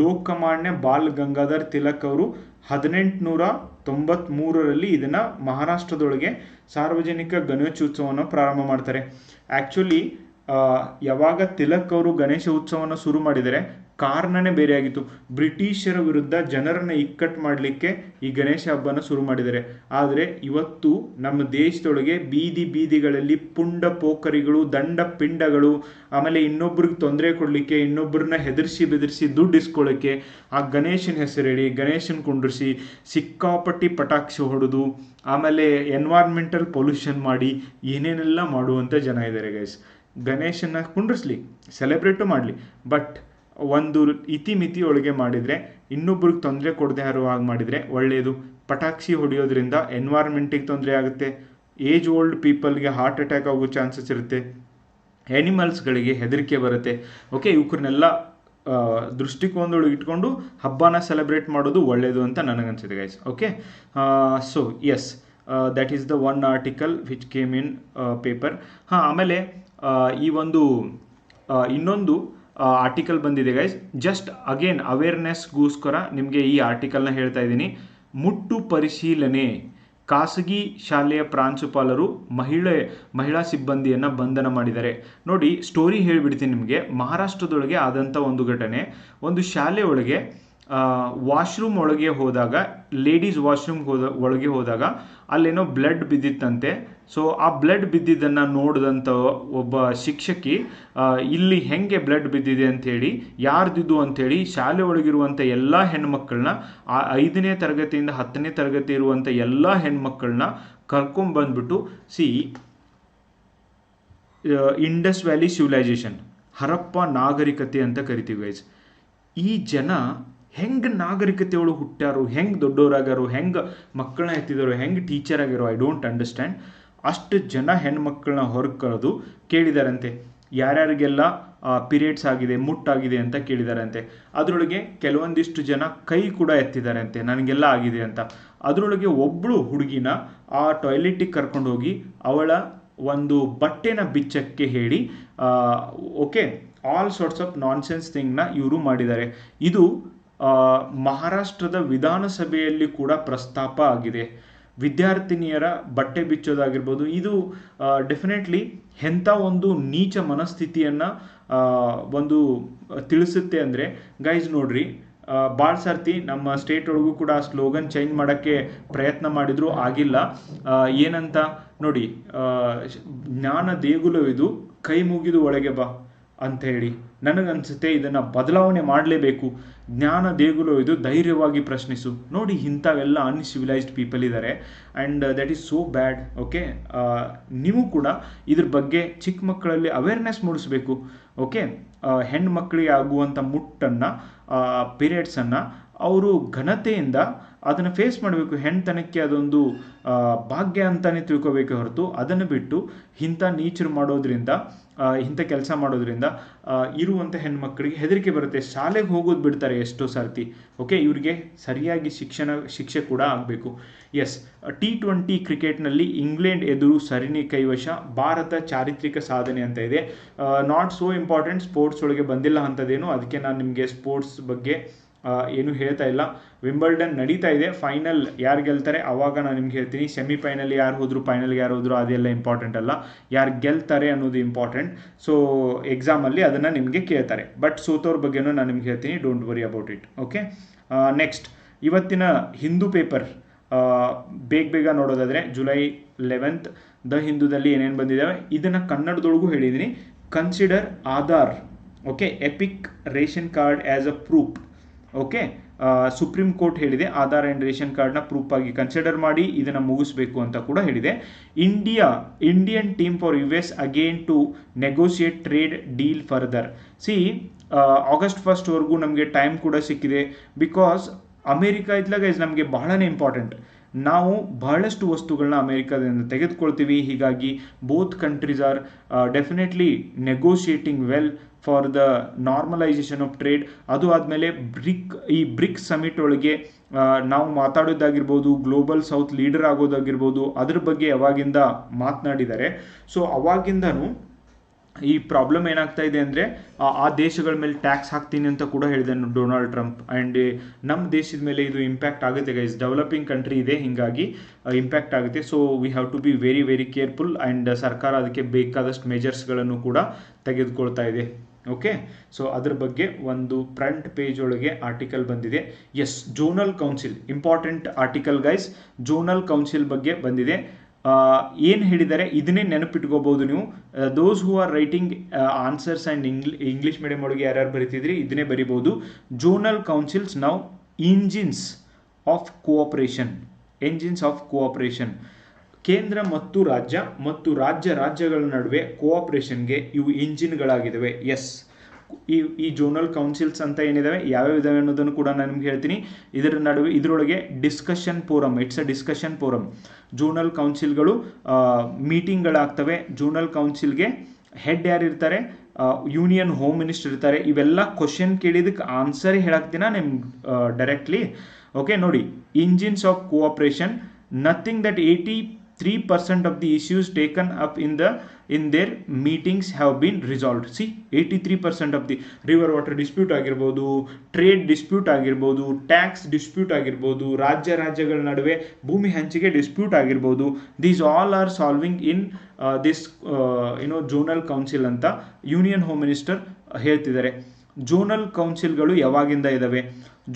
ಲೋಕಮಾನ್ಯ ಬಾಲ್ ಗಂಗಾಧರ್ ತಿಲಕ್ ಅವರು 1893ರಲ್ಲಿ ಇದನ್ನು ಮಹಾರಾಷ್ಟ್ರದೊಳಗೆ ಸಾರ್ವಜನಿಕ ಗಣೇಶೋತ್ಸವವನ್ನು ಪ್ರಾರಂಭ ಮಾಡ್ತಾರೆ. ಆ್ಯಕ್ಚುಲಿ ಯಾವಾಗ ತಿಲಕ್ ಅವರು ಗಣೇಶ ಉತ್ಸವವನ್ನು ಶುರು ಮಾಡಿದರೆ ಕಾರಣನೇ ಬೇರೆಯಾಗಿತ್ತು. ಬ್ರಿಟಿಷರ ವಿರುದ್ಧ ಜನರನ್ನು ಇಕ್ಕಟ್ಟು ಮಾಡಲಿಕ್ಕೆ ಈ ಗಣೇಶ ಹಬ್ಬನ ಶುರು ಮಾಡಿದ್ದಾರೆ. ಆದರೆ ಇವತ್ತು ನಮ್ಮ ದೇಶದೊಳಗೆ ಬೀದಿಗಳಲ್ಲಿ ಪುಂಡ ಪೋಖರಿಗಳು, ದಂಡ ಪಿಂಡಗಳು, ಆಮೇಲೆ ಇನ್ನೊಬ್ರಿಗೆ ತೊಂದರೆ ಕೊಡಲಿಕ್ಕೆ, ಇನ್ನೊಬ್ಬರನ್ನ ಬೆದರಿಸಿ ದುಡ್ಡು ಇಸ್ಕೊಳ್ಳೋಕ್ಕೆ ಆ ಗಣೇಶನ ಹೆಸರು ಹೇಳಿ ಗಣೇಶನ ಕುಂಡ್ರಿಸಿ ಸಿಕ್ಕಾಪಟ್ಟಿ ಪಟಾಕ್ಷಿ ಹೊಡೆದು ಆಮೇಲೆ ಎನ್ವೈರ್ಮೆಂಟಲ್ ಪೊಲ್ಯೂಷನ್ ಮಾಡಿ ಏನೇನೆಲ್ಲ ಮಾಡುವಂಥ ಜನ ಇದ್ದಾರೆ ಗೈಸ್. ಗಣೇಶನ ಕುಂಡ್ರಿಸ್ಲಿ, ಸೆಲೆಬ್ರೇಟು ಮಾಡಲಿ, ಬಟ್ ಒಂದು ಇತಿಮಿತಿ ಒಳಗೆ ಮಾಡಿದರೆ, ಇನ್ನೊಬ್ರಿಗೆ ತೊಂದರೆ ಕೊಡದೆ ಇರೋ ಹಾಗೆ ಮಾಡಿದರೆ ಒಳ್ಳೆಯದು. ಪಟಾಕ್ಷಿ ಹೊಡೆಯೋದ್ರಿಂದ ಎನ್ವೈರ್ಮೆಂಟಿಗೆ ತೊಂದರೆ ಆಗುತ್ತೆ, ಏಜ್ ಓಲ್ಡ್ ಪೀಪಲ್ಗೆ ಹಾರ್ಟ್ ಅಟ್ಯಾಕ್ ಆಗೋ ಚಾನ್ಸಸ್ ಇರುತ್ತೆ, ಆ್ಯನಿಮಲ್ಸ್ಗಳಿಗೆ ಹೆದರಿಕೆ ಬರುತ್ತೆ. ಓಕೆ, ಇವ್ರನ್ನೆಲ್ಲ ದೃಷ್ಟಿಕೋನದೊಳಗೆ ಇಟ್ಕೊಂಡು ಹಬ್ಬನ ಸೆಲೆಬ್ರೇಟ್ ಮಾಡೋದು ಒಳ್ಳೆಯದು ಅಂತ ನನಗನ್ಸಿದೆ guys. Okay, so yes, that is the one article which came in paper. ಆಮೇಲೆ ಈ ಒಂದು ಇನ್ನೊಂದು ಆರ್ಟಿಕಲ್ ಬಂದಿದೆ ಗೈಸ್. ಜಸ್ಟ್ ಅಗೇನ್ ಅವೇರ್ನೆಸ್ಗೋಸ್ಕರ ನಿಮಗೆ ಈ ಆರ್ಟಿಕಲ್ನ ಹೇಳ್ತಾ ಇದ್ದೀನಿ. ಮುಟ್ಟು ಪರಿಶೀಲನೆ, ಖಾಸಗಿ ಶಾಲೆಯ ಪ್ರಾಂಶುಪಾಲರು ಮಹಿಳಾ ಸಿಬ್ಬಂದಿಯನ್ನು ಬಂಧನ ಮಾಡಿದ್ದಾರೆ. ನೋಡಿ, ಸ್ಟೋರಿ ಹೇಳಿಬಿಡ್ತೀನಿ ನಿಮಗೆ. ಮಹಾರಾಷ್ಟ್ರದೊಳಗೆ ಆದಂಥ ಒಂದು ಘಟನೆ. ಒಂದು ಶಾಲೆ ಒಳಗೆ ವಾಶ್ರೂಮ್ ಒಳಗೆ ಹೋದಾಗ, ಲೇಡೀಸ್ ವಾಶ್ರೂಮ್ ಒಳಗೆ ಹೋದಾಗ ಅಲ್ಲೇನೋ ಬ್ಲಡ್ ಬಿದ್ದಿತ್ತಂತೆ. ಸೊ ಆ ಬ್ಲಡ್ ಬಿದ್ದಿದ್ದನ್ನು ನೋಡಿದಂಥ ಒಬ್ಬ ಶಿಕ್ಷಕಿ ಇಲ್ಲಿ ಹೆಂಗೆ ಬ್ಲಡ್ ಬಿದ್ದಿದೆ ಅಂಥೇಳಿ, ಯಾರ್ದಿದ್ದು ಅಂಥೇಳಿ ಶಾಲೆ ಒಳಗಿರುವಂಥ ಎಲ್ಲ ಹೆಣ್ಮಕ್ಳನ್ನ, 5ನೇ ತರಗತಿಯಿಂದ 10ನೇ ತರಗತಿ ಇರುವಂಥ ಎಲ್ಲ ಹೆಣ್ಮಕ್ಳನ್ನ ಕರ್ಕೊಂಡ್ಬಂದ್ಬಿಟ್ಟು, ಇಂಡಸ್ ವ್ಯಾಲಿ ಸಿವಿಲೈಸೇಷನ್, ಹರಪ್ಪ ನಾಗರಿಕತೆ ಅಂತ ಕರಿತೀವಿ ಗೈಸ್. ಈ ಜನ ಹೆಂಗೆ ನಾಗರಿಕತೆ ಒಳಗೆ ಹುಟ್ಟ್ಯಾರೋ, ಹೆಂಗೆ ದೊಡ್ಡವರಾಗ್ಯಾರೋ, ಹೆಂಗೆ ಮಕ್ಕಳನ್ನ ಎತ್ತಿದಾರೋ, ಹೆಂಗೆ ಟೀಚರ್ ಆಗ್ಯಾರೋ, ಐ ಡೋಂಟ್ ಅಂಡರ್ಸ್ಟ್ಯಾಂಡ್. ಅಷ್ಟು ಜನ ಹೆಣ್ಮಕ್ಳನ್ನ ಹೊರಗೆ ಕರೆದು ಕೇಳಿದಾರಂತೆ ಯಾರ್ಯಾರಿಗೆಲ್ಲ ಪೀರಿಯಡ್ಸ್ ಆಗಿದೆ, ಮುಟ್ಟಾಗಿದೆ ಅಂತ ಕೇಳಿದಾರಂತೆ. ಅದರೊಳಗೆ ಕೆಲವೊಂದಿಷ್ಟು ಜನ ಕೈ ಕೂಡ ಎತ್ತಿದಾರಂತೆ, ನನಗೆಲ್ಲ ಆಗಿದೆ ಅಂತ. ಅದರೊಳಗೆ ಒಬ್ಬಳು ಹುಡುಗಿನ ಆ ಟಾಯ್ಲೆಟಿಗೆ ಕರ್ಕೊಂಡು ಹೋಗಿ ಅವಳ ಒಂದು ಬಟ್ಟೆನ ಬಿಚ್ಚಕ್ಕೆ ಹೇಳಿ, okay, all sorts of nonsense ಥಿಂಗ್ನ ಇವರು ಮಾಡಿದ್ದಾರೆ. ಇದು ಮಹಾರಾಷ್ಟ್ರದ ವಿಧಾನಸಭೆಯಲ್ಲಿ ಕೂಡ ಪ್ರಸ್ತಾಪ ಆಗಿದೆ. ವಿದ್ಯಾರ್ಥಿನಿಯರ ಬಟ್ಟೆ ಬಿಚ್ಚೋದಾಗಿರ್ಬೋದು, ಇದು ಡೆಫಿನೆಟ್ಲಿ ಎಂಥ ಒಂದು ನೀಚ ಮನಸ್ಥಿತಿಯನ್ನು ಒಂದು ತಿಳಿಸುತ್ತೆ ಅಂದರೆ ಗೈಸ್. ನೋಡ್ರಿ, ಭಾಳ ಸರ್ತಿ ನಮ್ಮ ಸ್ಟೇಟ್ ಒಳಗೂ ಕೂಡ ಸ್ಲೋಗನ್ ಚೇಂಜ್ ಮಾಡೋಕ್ಕೆ ಪ್ರಯತ್ನ ಮಾಡಿದ್ರು, ಆಗಿಲ್ಲ. ಏನಂತ ನೋಡಿ, ಜ್ಞಾನ ದೇಗುಲವಿದು ಕೈ ಮುಗಿದು ಒಳಗೆ ಬಾ ಅಂತ ಹೇಳಿ. ನನಗನ್ಸುತ್ತೆ ಇದನ್ನು ಬದಲಾವಣೆ ಮಾಡಲೇಬೇಕು. ಜ್ಞಾನ ದೇಗುಲ ಇದು, ಧೈರ್ಯವಾಗಿ ಪ್ರಶ್ನಿಸು. ನೋಡಿ, ಇಂಥವೆಲ್ಲ ಅನ್ಸಿವಿಲೈಸ್ಡ್ ಪೀಪಲ್ ಇದ್ದಾರೆ and that is so bad. Okay, ನೀವು ಕೂಡ ಇದ್ರ ಬಗ್ಗೆ ಚಿಕ್ಕ ಮಕ್ಕಳಲ್ಲಿ ಅವೇರ್ನೆಸ್ ಮೂಡಿಸ್ಬೇಕು. ಓಕೆ, ಹೆಣ್ಣು ಮಕ್ಕಳಿಗೆ ಆಗುವಂಥ ಮುಟ್ಟನ್ನು, ಪೀರಿಯಡ್ಸನ್ನು ಅವರು ಘನತೆಯಿಂದ ಅದನ್ನು ಫೇಸ್ ಮಾಡಬೇಕು. ಹೆಣ್ತನಕ್ಕೆ ಅದೊಂದು ಭಾಗ್ಯ ಅಂತಲೇ ತಿಳ್ಕೋಬೇಕೆ ಹೊರತು ಅದನ್ನು ಬಿಟ್ಟು ಇಂಥ ನೀಚರು ಮಾಡೋದ್ರಿಂದ, ಇಂಥ ಕೆಲಸ ಮಾಡೋದ್ರಿಂದ ಇರುವಂಥ ಹೆಣ್ಮಕ್ಳಿಗೆ ಹೆದರಿಕೆ ಬರುತ್ತೆ, ಶಾಲೆಗೆ ಹೋಗೋದು ಬಿಡ್ತಾರೆ ಎಷ್ಟೋ ಸರ್ತಿ. ಓಕೆ, ಇವರಿಗೆ ಸರಿಯಾಗಿ ಶಿಕ್ಷೆ ಕೂಡ ಆಗಬೇಕು. ಎಸ್, T20 ಕ್ರಿಕೆಟ್ನಲ್ಲಿ ಇಂಗ್ಲೆಂಡ್ ಎದುರು ಸರಣಿ ಕೈವಶ, ಭಾರತ ಚಾರಿತ್ರಿಕ ಸಾಧನೆ ಅಂತ ಇದೆ. ನಾಟ್ ಸೋ ಇಂಪಾರ್ಟೆಂಟ್, ಸ್ಪೋರ್ಟ್ಸ್ ಒಳಗೆ ಬಂದಿಲ್ಲ ಅಂಥದ್ದೇನು, ಅದಕ್ಕೆ ನಾನು ನಿಮಗೆ ಸ್ಪೋರ್ಟ್ಸ್ ಬಗ್ಗೆ ಏನು ಹೇಳ್ತಾ ಇಲ್ಲ. ವಿಂಬಲ್ಡನ್ ನಡೀತಾ ಇದೆ, ಫೈನಲ್ ಯಾರು ಗೆಲ್ತಾರೆ ಅವಾಗ ನಾನು ನಿಮ್ಗೆ ಹೇಳ್ತೀನಿ. ಸೆಮಿಫೈನಲ್ ಯಾರು ಹೋದ್ರು, ಫೈನಲ್ಗೆ ಯಾರು ಹೋದ್ರು ಅದೆಲ್ಲ ಇಂಪಾರ್ಟೆಂಟ್ ಅಲ್ಲ, ಯಾರು ಗೆಲ್ತಾರೆ ಅನ್ನೋದು ಇಂಪಾರ್ಟೆಂಟ್. ಸೊ ಎಕ್ಸಾಮಲ್ಲಿ ಅದನ್ನು ನಿಮಗೆ ಕೇಳ್ತಾರೆ, ಬಟ್ ಸೋತವ್ರ ಬಗ್ಗೆನೂ ನಾನು ನಿಮ್ಗೆ ಹೇಳ್ತೀನಿ, don't worry about it. Okay, next ಇವತ್ತಿನ ಹಿಂದೂ ಪೇಪರ್ ಬೇಗ ನೋಡೋದಾದರೆ ಜುಲೈ 11th ದ ಹಿಂದೂದಲ್ಲಿ ಏನೇನು ಬಂದಿದ್ದಾವೆ ಇದನ್ನು ಕನ್ನಡದೊಳಗೂ ಹೇಳಿದ್ದೀನಿ. Consider Aadhaar, okay, EPIC ration card as a proof. Okay, Supreme Court ಹೇಳಿದೆ ಆಧಾರ್ ಆ್ಯಂಡ್ ರೇಷನ್ ಕಾರ್ಡ್ನ ಪ್ರೂಫ್ ಆಗಿ ಕನ್ಸಿಡರ್ ಮಾಡಿ ಇದನ್ನು ಮುಗಿಸ್ಬೇಕು ಅಂತ ಕೂಡ ಹೇಳಿದೆ. Indian team for US again to negotiate trade deal further. August 1st ನಮಗೆ ಟೈಮ್ ಕೂಡ ಸಿಕ್ಕಿದೆ. ಬಿಕಾಸ್ ಅಮೇರಿಕಾ ಇದ್ಲಾಗ ನಮಗೆ ಬಹಳನೇ ಇಂಪಾರ್ಟೆಂಟ್. ನಾವು ಬಹಳಷ್ಟು ವಸ್ತುಗಳನ್ನ ಅಮೇರಿಕಾದಿಂದ ತೆಗೆದುಕೊಳ್ತೀವಿ. ಹೀಗಾಗಿ both countries are definitely negotiating well for the normalisation of trade. ಅದು ಆದಮೇಲೆ ಬ್ರಿಕ್ಸ್ ಸಮಿಟ್ ಒಳಗೆ ನಾವು ಮಾತಾಡೋದಾಗಿರ್ಬೋದು, ಗ್ಲೋಬಲ್ ಸೌತ್ ಲೀಡರ್ ಆಗೋದಾಗಿರ್ಬೋದು, ಅದ್ರ ಬಗ್ಗೆ ಯಾವಾಗಿಂದ ಮಾತನಾಡಿದ್ದಾರೆ. ಸೊ ಅವಾಗಿಂದನೂ ಈ ಪ್ರಾಬ್ಲಮ್ ಏನಾಗ್ತಾ ಇದೆ ಅಂದರೆ ಆ ದೇಶಗಳ ಮೇಲೆ ಟ್ಯಾಕ್ಸ್ ಹಾಕ್ತೀನಿ ಅಂತ ಕೂಡ ಹೇಳಿದೆ ಡೊನಾಲ್ಡ್ ಟ್ರಂಪ್. ಆ್ಯಂಡ್ ನಮ್ಮ ದೇಶದ ಮೇಲೆ ಇದು ಇಂಪ್ಯಾಕ್ಟ್ ಆಗುತ್ತೆ ಗೈಸ್, ಡೆವಲಪಿಂಗ್ ಕಂಟ್ರಿ ಇದೆ, ಹೀಗಾಗಿ ಇಂಪ್ಯಾಕ್ಟ್ ಆಗುತ್ತೆ. So we have to be very very careful. And ಸರ್ಕಾರ ಅದಕ್ಕೆ ಬೇಕಾದಷ್ಟು ಮೆಜರ್ಸ್ಗಳನ್ನು ಕೂಡ ತೆಗೆದುಕೊಳ್ತಾ ಇದೆ. ಓಕೆ, ಸೊ ಅದ್ರ ಬಗ್ಗೆ ಒಂದು ಫ್ರಂಟ್ ಪೇಜ್ ಒಳಗೆ ಆರ್ಟಿಕಲ್ ಬಂದಿದೆ. Yes, zonal council, important article guys. Zonal council ಬಗ್ಗೆ ಬಂದಿದೆ. ಏನು ಹೇಳಿದ್ದಾರೆ ಇದನ್ನೇ ನೆನಪಿಟ್ಕೋಬಹುದು ನೀವು. Those who are writing answers and English medium ಒಳಗೆ ಯಾರ್ಯಾರು ಬರೀತಿದ್ರಿ ಇದನ್ನೇ ಬರಿಬೋದು. Zonal councils now engines of cooperation. ಕೇಂದ್ರ ಮತ್ತು ರಾಜ್ಯಗಳ ನಡುವೆ ಕೋಆಪರೇಷನ್ಗೆ ಇವು ಇಂಜಿನ್ಗಳಾಗಿದ್ದಾವೆ. ಎಸ್, ಈ ಜೋನಲ್ ಕೌನ್ಸಿಲ್ಸ್ ಅಂತ ಏನಿದಾವೆ ಯಾವ್ಯಾವ ಇದಾವೆ ಅನ್ನೋದನ್ನು ಕೂಡ ನಾನು ನಿಮ್ಗೆ ಹೇಳ್ತೀನಿ. ಇದರೊಳಗೆ discussion forum, it's a discussion forum. Zonal ಕೌನ್ಸಿಲ್ಗಳು ಮೀಟಿಂಗ್ಗಳಾಗ್ತವೆ. ಜೋನಲ್ ಕೌನ್ಸಿಲ್ಗೆ ಹೆಡ್ ಯಾರಿರ್ತಾರೆ, ಯೂನಿಯನ್ ಹೋಮ್ ಮಿನಿಸ್ಟರ್ ಇರ್ತಾರೆ. ಇವೆಲ್ಲ ಕ್ವಶನ್ ಕೇಳಿದಕ್ಕೆ ಆನ್ಸರ್ ಹೇಳಾಕ್ತೀನ ನಿಮ್ಗೆ ಡೈರೆಕ್ಟ್ಲಿ. ಓಕೆ, ನೋಡಿ, engines of cooperation, nothing that 83% of the issues taken up in their meetings have been resolved. 83% of the river water dispute ಆಗಿರ್ಬೋದು, ಟ್ರೇಡ್ ಡಿಸ್ಪ್ಯೂಟ್ ಆಗಿರ್ಬೋದು, tax dispute ಆಗಿರ್ಬೋದು, ರಾಜ್ಯಗಳ ನಡುವೆ ಭೂಮಿ ಹಂಚಿಕೆ ಡಿಸ್ಪ್ಯೂಟ್ ಆಗಿರ್ಬೋದು, these all are solving in this zonal council ಅಂತ union home minister ಹೇಳ್ತಿದ್ದಾರೆ. ಜೋನಲ್ ಕೌನ್ಸಿಲ್ಗಳು ಯಾವಾಗಿಂದ ಇದಾವೆ?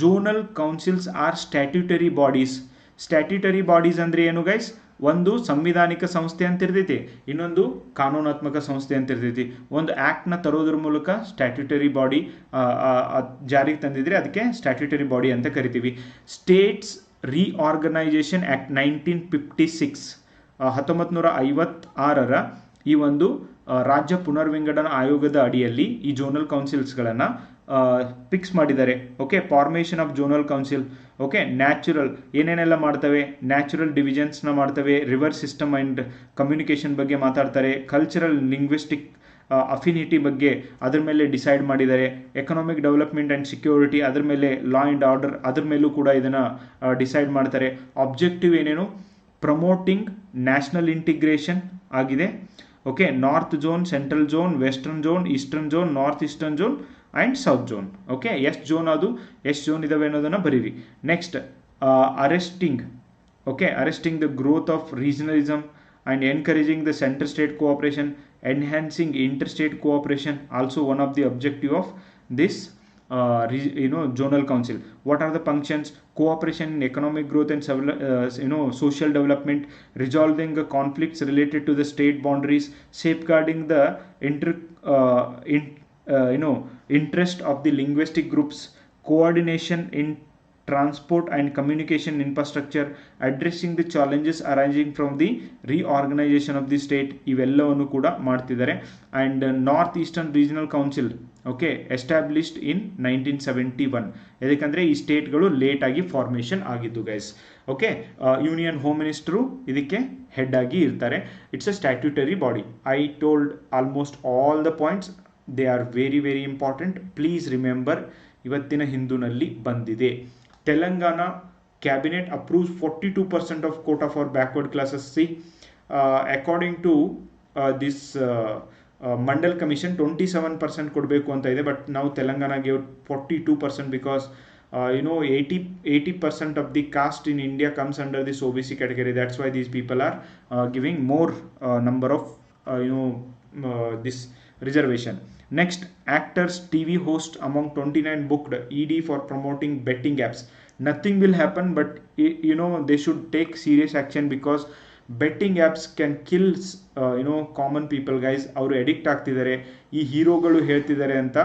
Zonal councils are statutory bodies. Statutory bodies ಅಂದರೆ ಏನು ಗೈಸ್? ಒಂದು ಸಂವಿಧಾನಿಕ ಸಂಸ್ಥೆ ಅಂತ ಇರ್ತೈತಿ, ಇನ್ನೊಂದು ಕಾನೂನಾತ್ಮಕ ಸಂಸ್ಥೆ ಅಂತ ಇರ್ತೈತಿ. ಒಂದು ಆ್ಯಕ್ಟ್ನ ತರೋದ್ರ ಮೂಲಕ ಸ್ಟ್ಯಾಟ್ಯೂಟರಿ ಬಾಡಿ ಜಾರಿಗೆ ತಂದಿದ್ರೆ ಅದಕ್ಕೆ ಸ್ಟ್ಯಾಟ್ಯೂಟರಿ ಬಾಡಿ ಅಂತ ಕರಿತೀವಿ. ಸ್ಟೇಟ್ಸ್ ರಿಆರ್ಗನೈಸೇಷನ್ ಆ್ಯಕ್ಟ್ 1956, 1956ರ ಈ ಒಂದು ರಾಜ್ಯ ಪುನರ್ವಿಂಗಡನಾ ಆಯೋಗದ ಅಡಿಯಲ್ಲಿ ಈ ಜೋನಲ್ ಕೌನ್ಸಿಲ್ಸ್ಗಳನ್ನು ಫಿಕ್ಸ್ ಮಾಡಿದ್ದಾರೆ. Okay, formation of zonal council. Okay, natural ಏನೇನೆಲ್ಲ ಮಾಡ್ತವೆ, ನ್ಯಾಚುರಲ್ ಡಿವಿಷನ್ಸ್ನ ಮಾಡ್ತವೆ, ರಿವರ್ ಸಿಸ್ಟಮ್ ಆ್ಯಂಡ್ ಕಮ್ಯುನಿಕೇಷನ್ ಬಗ್ಗೆ ಮಾತಾಡ್ತಾರೆ, ಕಲ್ಚರಲ್ ಲಿಂಗ್ವಿಸ್ಟಿಕ್ ಅಫಿನಿಟಿ ಬಗ್ಗೆ ಅದ್ರ ಮೇಲೆ ಡಿಸೈಡ್ ಮಾಡಿದ್ದಾರೆ, ಎಕನಾಮಿಕ್ ಡೆವಲಪ್ಮೆಂಟ್ ಆ್ಯಂಡ್ ಸೆಕ್ಯೂರಿಟಿ ಅದ್ರ ಮೇಲೆ, ಲಾ ಆ್ಯಂಡ್ ಆರ್ಡರ್ ಅದ್ರ ಮೇಲೂ ಕೂಡ ಇದನ್ನು ಡಿಸೈಡ್ ಮಾಡ್ತಾರೆ. ಆಬ್ಜೆಕ್ಟಿವ್ ಏನೇನು? ಪ್ರಮೋಟಿಂಗ್ ನ್ಯಾಷನಲ್ ಇಂಟಿಗ್ರೇಷನ್ ಆಗಿದೆ. Okay, north zone, central zone, western zone, eastern zone, north eastern zone and south zone. Okay, ಎಷ್ಟು ಝೋನ್ ಇದಾವೆ ಅನ್ನೋದನ್ನು ಬರೀರಿ. Next, arresting the growth of regionalism and encouraging the centre state cooperation, enhancing inter state cooperation, also one of the objective of this zonal council. What are the functions? Cooperation in economic growth and social development, resolving conflicts related to the state boundaries, safeguarding the interest of the linguistic groups, coordination in transport and communication infrastructure, addressing the challenges arising from the reorganization of the state, ಇವೆಲ್ಲವನ್ನು ಕೂಡ ಮಾಡ್ತಿದ್ದಾರೆ. And north eastern regional council okay established in 1971. ಯಾಕಂದರೆ ಈ ಸ್ಟೇಟ್ಗಳು ಲೇಟಾಗಿ formation ಆಗಿದ್ದು guys. Okay, union home minister ಇದಕ್ಕೆ head ಆಗಿ ಇರ್ತಾರೆ. It's a statutory body. I told almost all the points, they are very very important. Please remember, ಇವತ್ತಿನ ಹಿಂದೂನಲ್ಲಿ ಬಂದಿದೆ. Telangana cabinet approves 42% of quota for backward classes. See, according to this Mandal Commission, 27% ಕೊಡಬೇಕು ಅಂತ ಇದೆ, but ನಾವು Telangana gave 42% because 80% of the caste in India comes under this OBC category. That's why these people are giving more number of this reservation. Next, actors, TV host among 29 booked ED for promoting betting apps. Nothing will happen, but they should take serious action because betting apps can kill common people guys. ಅವರು addict ಆಗ್ತಿದ್ದಾರೆ, ಈ ಹೀರೋಗಳು ಹೇಳ್ತಿದ್ದಾರೆ ಅಂತ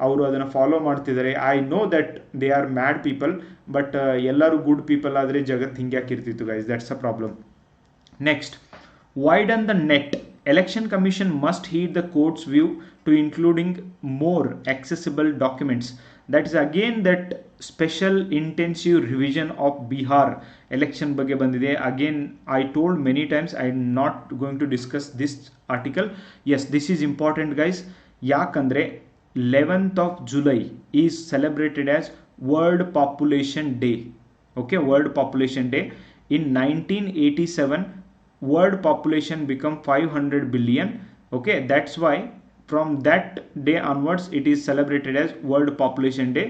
ಅವರು ಅದನ್ನು follow ಮಾಡ್ತಿದ್ದಾರೆ. I know that they are mad people, but ಎಲ್ಲರೂ ಗುಡ್ ಪೀಪಲ್ ಆದರೆ ಜಗತ್ತು ಹಿಂಗೆ ಯಾಕಿರ್ತಿತ್ತು guys. That's a problem. Next, widen the net. Election Commission must heed the court's view to including more accessible documents. That is again that special intensive revision of Bihar election ಬಗ್ಗೆ ಬಂದಿದೆ. Again, I told many times I am not going to discuss this article. Yes, this is important guys. ಯಾಕಂದರೆ 11th of July is celebrated as World Population Day. Okay, World Population Day. In 1987, world population become 500 billion. Okay, that's why from that day onwards it is celebrated as World Population Day.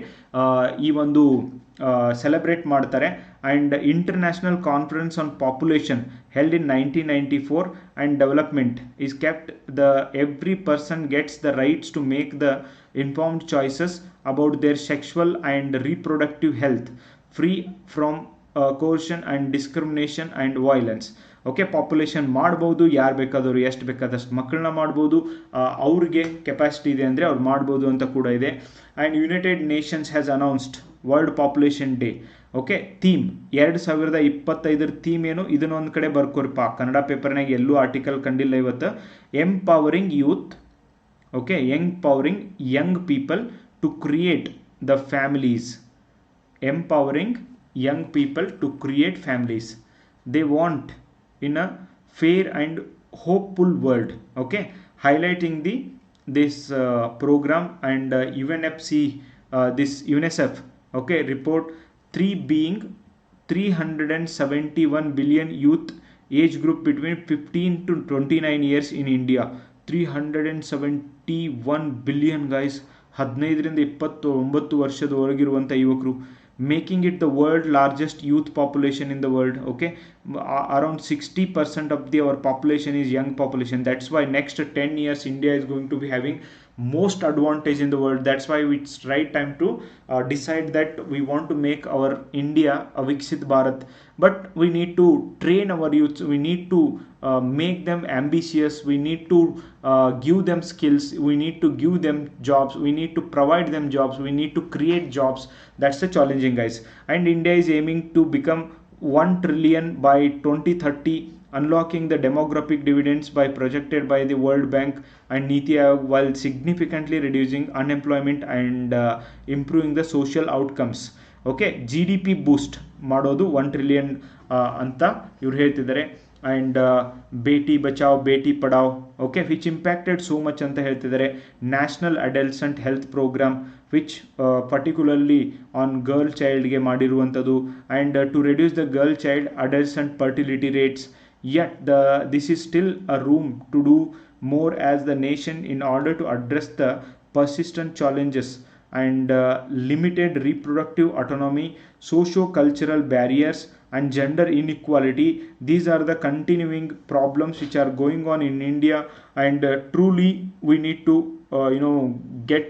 ಈ ಒಂದು celebrate ಮಾಡ್ತಾರೆ. And international conference on population held in 1994 and development is kept. The every person gets the rights to make the informed choices about their sexual and reproductive health, free from coercion and discrimination and violence. Okay, population ಮಾಡ್ಬೋದು, ಯಾರು ಬೇಕಾದವರು ಎಷ್ಟು ಬೇಕಾದಷ್ಟು ಮಕ್ಕಳನ್ನ ಮಾಡ್ಬೋದು, ಅವ್ರಿಗೆ capacity ಇದೆ ಅಂದರೆ ಅವ್ರು ಮಾಡ್ಬೋದು ಅಂತ ಕೂಡ ಇದೆ. And United Nations has announced world population day. Okay, theme 2025 theme ಏನು, ಇದನ್ನ ಒಂದು ಕಡೆ ಬರ್ಕೋರಿಪ್ಪ. ಕನ್ನಡ ಪೇಪರ್ನಾಗ ಎಲ್ಲೂ ಆರ್ಟಿಕಲ್ ಕಂಡಿಲ್ಲ ಇವತ್ತು. Empowering youth. Okay, empowering young people to create the families. Empowering young people to create families. They want in a fair and hopeful world. Okay, highlighting this program and this UNICEF okay report 3 being 371 billion youth age group between 15 to 29 years in India. 371 billion guys, 15ರಿಂದ 29 ವರ್ಷದವರೆಗಿರುವಂಥ ಯುವಕರು, making it the world largest youth population in the world. Okay, around 60% of our population is young population. That's why next 10 years India is going to be having most advantage in the world. That's why it's right time to decide that we want to make our India a Viksit Bharat. But we need to train our youth, we need to make them ambitious, we need to give them skills, we need to give them jobs, we need to provide them jobs, we need to create jobs. That's the challenging guys. And India is aiming to become 1 trillion by 2030, unlocking the demographic dividends by projected by the World Bank and Niti Aayog, while significantly reducing unemployment and improving the social outcomes. Okay, GDP boost ಮಾಡೋದು 1 trillion ಅಂತ ಇವ್ರು ಹೇಳ್ತಿದ್ದಾರೆ. And Beti Bachao Beti Padhao okay which impacted so much ಅಂತ ಹೇಳ್ತಿದ್ದಾರೆ. National adolescent health programme which particularly on girl ಚೈಲ್ಡ್ಗೆ ಮಾಡಿರುವಂಥದ್ದು. And to reduce the girl child adolescent fertility rates. Yet this is still a room to do more as the nation in order to address the persistent challenges and limited reproductive autonomy, socio-cultural barriers and gender inequality. These are the continuing problems which are going on in India, and truly we need to get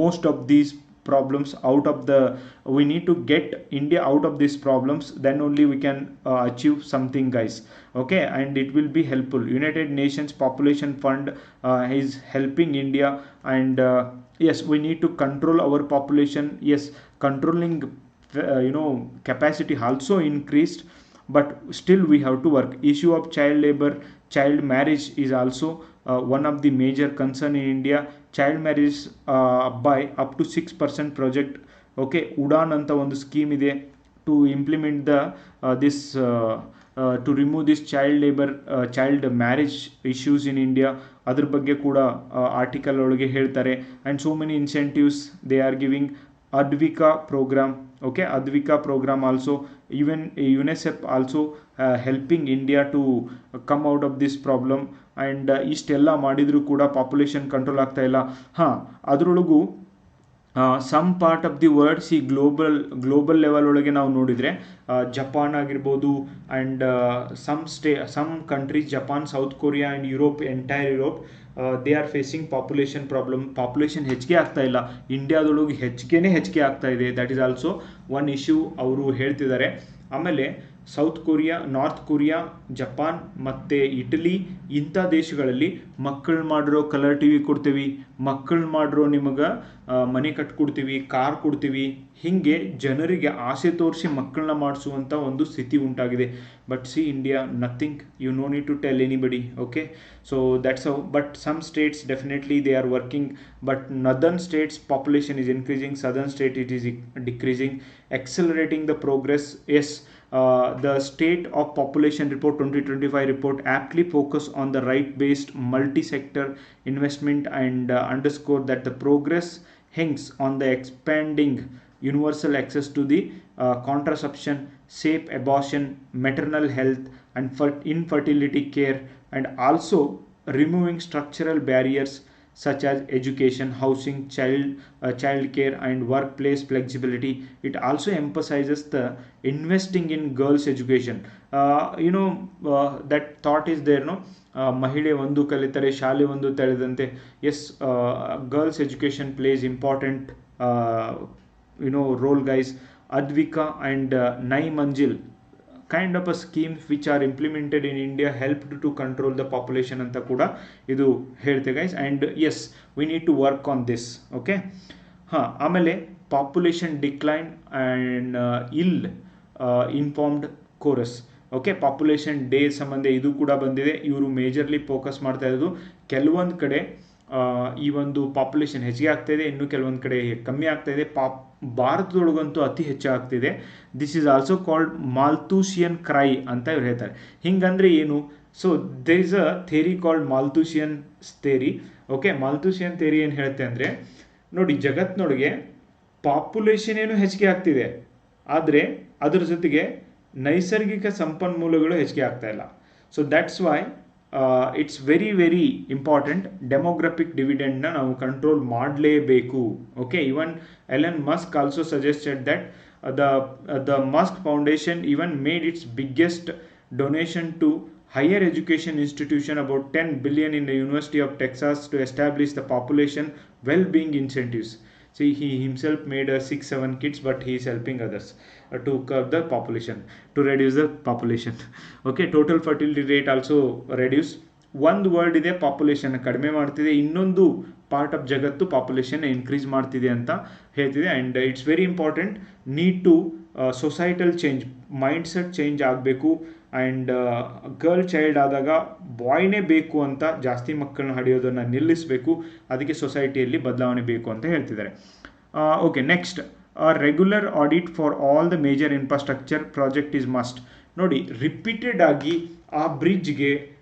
most of these problems out of we need to get India out of these problems, then only we can achieve something guys. Okay, and it will be helpful. United Nations Population Fund is helping India, and yes, we need to control our population. Yes, controlling capacity also increased, but still we have to work. Issue of child labor, child marriage is also one of the major concern in India. Child marriage by up to 6% project. Okay, Udaan ಅಂತ ಒಂದು scheme ಇದೆ to implement the this to remove this child labour, child marriage issues in India. ಅದ್ರ ಬಗ್ಗೆ ಕೂಡ ಆರ್ಟಿಕಲ್ ಒಳಗೆ ಹೇಳ್ತಾರೆ. And so many incentives they are giving. Advika program, okay, Advika program also, even UNICEF also helping India to come out of this problem. And ಇಷ್ಟೆಲ್ಲ ಮಾಡಿದರೂ ಕೂಡ population control ಆಗ್ತಾ ಇಲ್ಲ. ಅದರೊಳಗೂ some part of the world see global level ಒಳಗೆ ನಾವು ನೋಡಿದರೆ Japan ಆಗಿರ್ಬೋದು, and some countries, Japan, South Korea and Europe, entire Europe, they are facing population problem. Population ಹೆಚ್ಚಿಗೆ ಆಗ್ತಾ ಇಲ್ಲ, ಇಂಡಿಯಾದೊಳಗೆ ಹೆಚ್ಚಿಗೆ ಆಗ್ತಾ ಇದೆ. That is also one issue ಅವರು ಹೇಳ್ತಿದ್ದಾರೆ. ಆಮೇಲೆ South Korea, North Korea, Japan ಮತ್ತು ಇಟಲಿ ಇಂಥ ದೇಶಗಳಲ್ಲಿ ಮಕ್ಕಳು ಮಾಡಿರೋ ಕಲರ್ ಟಿ ವಿ ಕೊಡ್ತೀವಿ, ಮಕ್ಕಳು ಮಾಡಿರೋ ನಿಮಗೆ ಮನೆ ಕಟ್ಕೊಡ್ತೀವಿ, ಕಾರ್ ಕೊಡ್ತೀವಿ, ಹೀಗೆ ಜನರಿಗೆ ಆಸೆ ತೋರಿಸಿ ಮಕ್ಕಳನ್ನ ಮಾಡಿಸುವಂಥ ಒಂದು ಸ್ಥಿತಿ ಉಂಟಾಗಿದೆ. But see India, nothing, you know need to tell anybody. Okay, so that's how. But some states definitely they are working, but northern states population is increasing, southern state it is decreasing. Accelerating the progress, yes. The state of population report 2025 report aptly focus on the right based multi-sector investment and underscore that the progress hangs on the expanding universal access to the contraception, safe abortion, maternal health and infertility care, and also removing structural barriers such as education, housing, child care and workplace flexibility. It also emphasizes the investing in girls education. That thought is there, no? ಮಹಿಳೆ ಒಂದು ಕಲಿತರೆ ಶಾಲೆ ಒಂದು ತೆರೆದಂತೆ. Yes, girls education places important role, guys. Advika and Nai Manjil kind of a schemes which are implemented in India helped to control the population anta kuda idu helte, guys. And yes, we need to work on this. Okay, ಆಮೇಲೆ population decline and ಇಲ್ informed chorus. Okay, population day ಸಂಬಂಧ ಇದು ಕೂಡ ಬಂದಿದೆ. ಇವರು majorly focus ಮಾಡ್ತಾ ಇರೋದು ಕೆಲವೊಂದು ಕಡೆ ಈ ಒಂದು ಪಾಪ್ಯುಲೇಷನ್ ಹೆಚ್ಚಿಗೆ ಆಗ್ತಾಯಿದೆ, ಇನ್ನು ಕೆಲವೊಂದು ಕಡೆ ಕಮ್ಮಿ ಆಗ್ತಾಯಿದೆ. ಭಾರತದೊಳಗಂತೂ ಅತಿ ಹೆಚ್ಚಾಗ್ತಿದೆ. This is also called Malthusian cry ಅಂತ ಇವ್ರು ಹೇಳ್ತಾರೆ. ಹಿಂಗಂದ್ರೆ ಏನು? So there is a theory called Malthusian theory. Okay, Malthusian theory ಏನು ಹೇಳುತ್ತೆ ಅಂದರೆ, ನೋಡಿ, ಜಗತ್ತಿನೊಳಗೆ ಪಾಪ್ಯುಲೇಷನ್ ಏನು ಹೆಚ್ಚಿಗೆ ಆಗ್ತಿದೆ, ಆದರೆ ಅದರ ಜೊತೆಗೆ ನೈಸರ್ಗಿಕ ಸಂಪನ್ಮೂಲಗಳು ಹೆಚ್ಚಿಗೆ ಆಗ್ತಾ ಇಲ್ಲ. So that's why it's very very important. Demographic ಡಿವಿಡೆಂಡ್ನ ನಾವು ಕಂಟ್ರೋಲ್ ಮಾಡಲೇಬೇಕು. Okay, even Elon Musk also suggested that the Musk Foundation even made its biggest donation to higher education institution, about 10 billion in the University of Texas, to establish the population well-being incentives. See, he himself made 6-7 kids, but he is helping others to curb the population, to reduce the population. Okay, total fertility rate also reduce. ಒಂದು word ಇದೆ, population ಕಡಿಮೆ ಮಾಡ್ತಿದೆ, ಇನ್ನೊಂದು part of ಜಗತ್ತು population increase ಮಾಡ್ತಿದೆ ಅಂತ ಹೇಳ್ತಿದೆ. And it's very important, need to societal change, mindset change ಆಗಬೇಕು. ಆ್ಯಂಡ್ ಗರ್ಲ್ ಚೈಲ್ಡ್ ಆದಾಗ ಬಾಯ್ನೇ ಬೇಕು ಅಂತ ಜಾಸ್ತಿ ಮಕ್ಕಳನ್ನ ಹಡಿಯೋದನ್ನು ನಿಲ್ಲಿಸಬೇಕು. ಅದಕ್ಕೆ ಸೊಸೈಟಿಯಲ್ಲಿ ಬದಲಾವಣೆ ಬೇಕು ಅಂತ ಹೇಳ್ತಿದ್ದಾರೆ. Okay, next, regular audit for all the major infrastructure project is must. ನೋಡಿ, ರಿಪೀಟೆಡ್ ಆಗಿ ಆ ಬ್ರಿಡ್ಜ್ಗೆ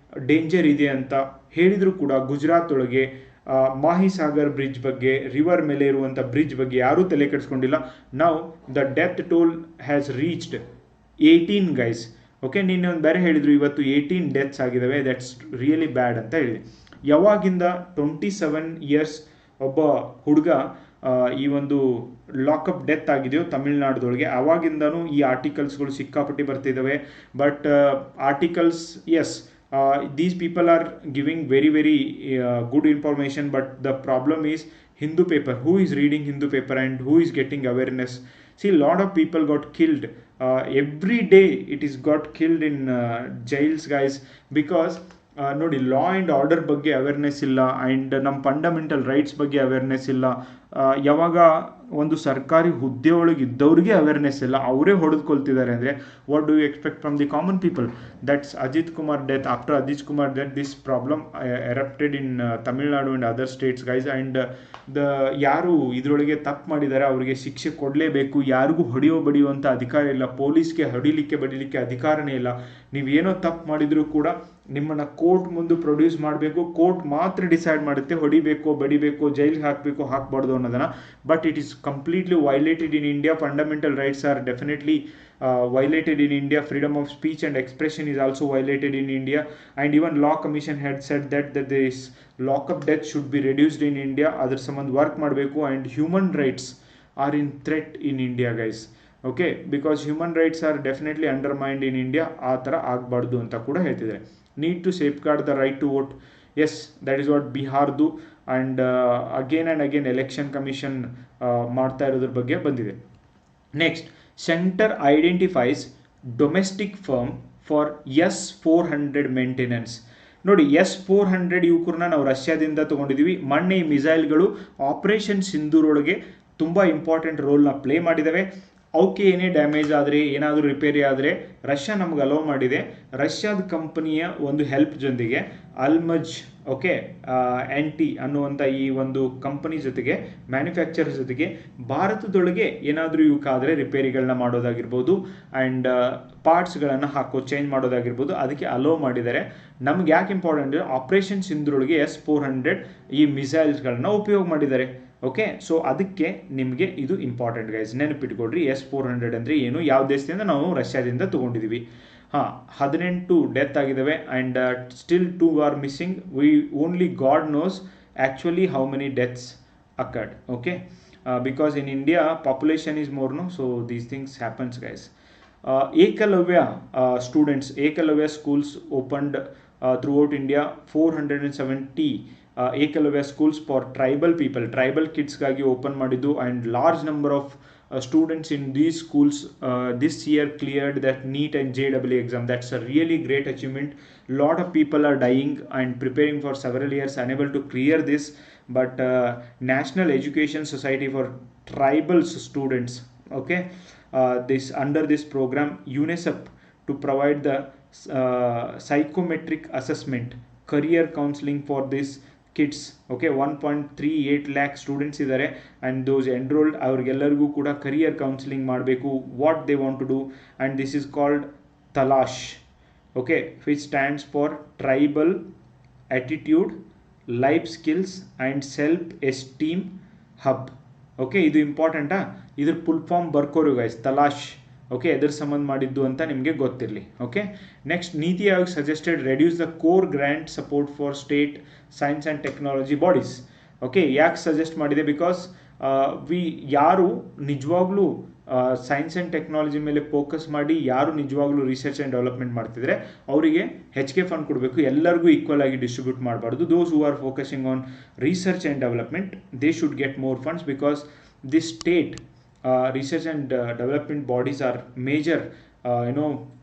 ಡೇಂಜರ್ ಇದೆ ಅಂತ ಹೇಳಿದರೂ ಕೂಡ ಗುಜರಾತ್ ಒಳಗೆ ಮಾಹಿಸಾಗರ್ ಬ್ರಿಡ್ಜ್ ಬಗ್ಗೆ, ರಿವರ್ ಮೇಲೆ ಇರುವಂಥ ಬ್ರಿಡ್ಜ್ ಬಗ್ಗೆ ಯಾರೂ ತಲೆ ಕೆಡಿಸ್ಕೊಂಡಿಲ್ಲ. ನಾವು the death toll has reached 18 guys. Okay, ನೀನೊಂದು ಬೇರೆ ಹೇಳಿದರು, ಇವತ್ತು 18 ಡೆತ್ಸ್ ಆಗಿದ್ದಾವೆ. ದಟ್ಸ್ ರಿಯಲಿ ಬ್ಯಾಡ್ ಅಂತ ಹೇಳಿದೆ. ಯಾವಾಗಿಂದ 27 ಇಯರ್ಸ್ ಒಬ್ಬ ಹುಡುಗ ಈ ಒಂದು ಲಾಕಪ್ ಡೆತ್ ಆಗಿದೆಯೋ ತಮಿಳ್ನಾಡದೊಳಗೆ, ಆವಾಗಿಂದನೂ ಈ ಆರ್ಟಿಕಲ್ಸ್ಗಳು ಸಿಕ್ಕಾಪಟ್ಟಿ ಬರ್ತಿದ್ದಾವೆ. But articles, yes, these people are giving very very good information, but the problem is Hindu paper. Who is reading Hindu paper and who is getting awareness? See, lot of people got killed every day. It is got killed in jails, guys, because ನೋಡಿ, law and order ಬಗ್ಗೆ awareness ಇಲ್ಲ, and ನಮ್ಮ fundamental rights ಬಗ್ಗೆ awareness ಇಲ್ಲ. ಯಾವಾಗ ಒಂದು ಸರ್ಕಾರಿ ಹುದ್ದೆ ಒಳಗೆ ಇದ್ದವ್ರಿಗೆ ಅವೇರ್ನೆಸ್ ಇಲ್ಲ, ಅವರೇ ಹೊಡೆದುಕೊಳ್ತಿದ್ದಾರೆ ಅಂದರೆ what do you expect from the common people? That's Ajith Kumar death. After Ajith Kumar death this problem erupted in Tamil Nadu and other states guys. And ಯಾರು ಇದರೊಳಗೆ ತಪ್ಪು ಮಾಡಿದ್ದಾರೆ ಅವರಿಗೆ ಶಿಕ್ಷೆ ಕೊಡಲೇಬೇಕು. ಯಾರಿಗೂ ಬಡಿಯುವಂಥ ಅಧಿಕಾರ ಇಲ್ಲ, ಪೊಲೀಸ್ಗೆ ಹೊಡಿಲಿಕ್ಕೆ ಬಡಿಲಿಕ್ಕೆ ಅಧಿಕಾರನೇ ಇಲ್ಲ. ನೀವೇನೋ ತಪ್ಪು ಮಾಡಿದರೂ ಕೂಡ ನಿಮ್ಮನ್ನು ಕೋರ್ಟ್ ಮುಂದೆ ಪ್ರೊಡ್ಯೂಸ್ ಮಾಡಬೇಕು, ಕೋರ್ಟ್ ಮಾತ್ರ ಡಿಸೈಡ್ ಮಾಡುತ್ತೆ ಹೊಡಿಬೇಕು ಬಡಿಬೇಕು ಜೈಲಿಗೆ ಹಾಕಬೇಕು ಹಾಕಬಾರ್ದು ಅನ್ನೋದನ್ನು. But it is completely violated in India. Fundamental rights are definitely violated in India. Freedom of speech and expression is also violated in India. And even Law Commission had said that this lock-up death should be reduced in India. Adar samband work ಮಾಡಬೇಕು. And human rights are in threat in India guys. Okay, because human rights are definitely undermined in India. ಆ ಥರ ಆಗಬಾರ್ದು ಅಂತ ಕೂಡ ಹೇಳ್ತಿದ್ದಾರೆ. Need to safeguard the right to vote. Yes, that is what ಬಿಹಾರ್ದು and again and again election commission ಮಾಡ್ತಾ ಇರೋದ್ರ ಬಗ್ಗೆ ಬಂದಿದೆ. Next, Center identifies domestic firm for S-400 maintenance. ನೋಡಿ, S-400 ಇವುಕೂರ್ನ ನಾವು ರಷ್ಯಾದಿಂದ ತೊಗೊಂಡಿದ್ದೀವಿ. ಮೊನ್ನೆ ಈ ಮಿಸೈಲ್ಗಳು ಆಪರೇಷನ್ ಸಿಂಧೂರೊಳಗೆ ತುಂಬ ಇಂಪಾರ್ಟೆಂಟ್ ರೋಲ್ನ ಪ್ಲೇ ಮಾಡಿದ್ದಾವೆ. ಅವಕ್ಕೆ ಏನೇ ಡ್ಯಾಮೇಜ್ ಆದರೆ ಏನಾದರೂ ರಿಪೇರಿ ಆದರೆ ರಷ್ಯಾ ನಮ್ಗೆ ಅಲೋ ಮಾಡಿದೆ. ರಷ್ಯಾದ ಕಂಪನಿಯ ಒಂದು ಹೆಲ್ಪ್ ಜೊತೆಗೆ ಅಲ್ಮಜ್ NT ಅನ್ನುವಂಥ ಈ ಒಂದು ಕಂಪನಿ ಜೊತೆಗೆ ಮ್ಯಾನುಫ್ಯಾಕ್ಚರ್ ಜೊತೆಗೆ ಭಾರತದೊಳಗೆ ಏನಾದರೂ ಇವಕ್ಕಾದರೆ ರಿಪೇರಿಗಳನ್ನ ಮಾಡೋದಾಗಿರ್ಬೋದು ಆ್ಯಂಡ್ ಪಾರ್ಟ್ಸ್ಗಳನ್ನು ಚೇಂಜ್ ಮಾಡೋದಾಗಿರ್ಬೋದು, ಅದಕ್ಕೆ ಅಲೋ ಮಾಡಿದ್ದಾರೆ. ನಮ್ಗೆ ಯಾಕೆ ಇಂಪಾರ್ಟೆಂಟ್ ಆಪರೇಷನ್ ಸಿಂಧೂರೊಳಗೆ S-400 ಈ ಮಿಸೈಲ್ಸ್ಗಳನ್ನ ಉಪಯೋಗ ಮಾಡಿದ್ದಾರೆ. ಓಕೆ, ಸೊ ಅದಕ್ಕೆ ನಿಮಗೆ ಇದು ಇಂಪಾರ್ಟೆಂಟ್ ಗೈಸ್, ನೆನಪಿಟ್ಕೊಡ್ರಿ. S-400 ಅಂದರೆ ಏನು, ಯಾವ ದೇಶದಿಂದ ನಾವು ರಷ್ಯಾದಿಂದ ತೊಗೊಂಡಿದ್ದೀವಿ. 18 ಡೆತ್ ಆಗಿದ್ದಾವೆ and still 2 are missing. Only God knows actually how many deaths occurred. Okay, because in India population is more, no, so these things happens guys. Eklavya students, Eklavya schools opened throughout India. 470 Eklavya schools for tribal people, tribal ಕಿಡ್ಸ್ಗಾಗಿ open ಮಾಡಿದ್ದು. And large number of students in these schools this year cleared that NEET and JEE exam. That's a really great achievement. Lot of people are dying and preparing for several years unable to clear this, but National Education Society for Tribal Students, okay, this under this program UNICEF to provide the psychometric assessment, career counseling for this kids. Okay, 1.38 lakh students ಇದ್ದಾರೆ and those enrolled ಅವ್ರಿಗೆಲ್ಲರಿಗೂ ಕೂಡ career counselling ಮಾಡಬೇಕು, what they want to do. And this is called Talash, okay, which stands for tribal attitude, life skills and self esteem hub. Okay, ಇದು ಇಂಪಾರ್ಟೆಂಟಾ, ಇದ್ರ full form ಬರ್ಕೋರು guys, Talash. Okay, ಎದ್ರ ಸಂಬಂಧ ಮಾಡಿದ್ದು ಅಂತ ನಿಮಗೆ ಗೊತ್ತಿರಲಿ. Okay, next, Niti Aayog suggested reduce the core grant support for state science and technology bodies. Okay, ಯಾಕೆ ಸಜೆಸ್ಟ್ ಮಾಡಿದೆ? ಬಿಕಾಸ್ ಯಾರು ನಿಜವಾಗ್ಲೂ ಸೈನ್ಸ್ ಆ್ಯಂಡ್ ಟೆಕ್ನಾಲಜಿ ಮೇಲೆ ಫೋಕಸ್ ಮಾಡಿ ಯಾರು ನಿಜವಾಗ್ಲೂ ರಿಸರ್ಚ್ ಆ್ಯಂಡ್ ಡೆವಲಪ್ಮೆಂಟ್ ಮಾಡ್ತಿದ್ರೆ ಅವರಿಗೆ ಹೆಚ್ಚಿಗೆ ಫಂಡ್ ಕೊಡಬೇಕು, ಎಲ್ಲರಿಗೂ ಈಕ್ವಲ್ ಆಗಿ ಡಿಸ್ಟ್ರಿಬ್ಯೂಟ್ ಮಾಡಬಾರ್ದು. Those who are focusing on research and development they should get more funds because the state research and development bodies are major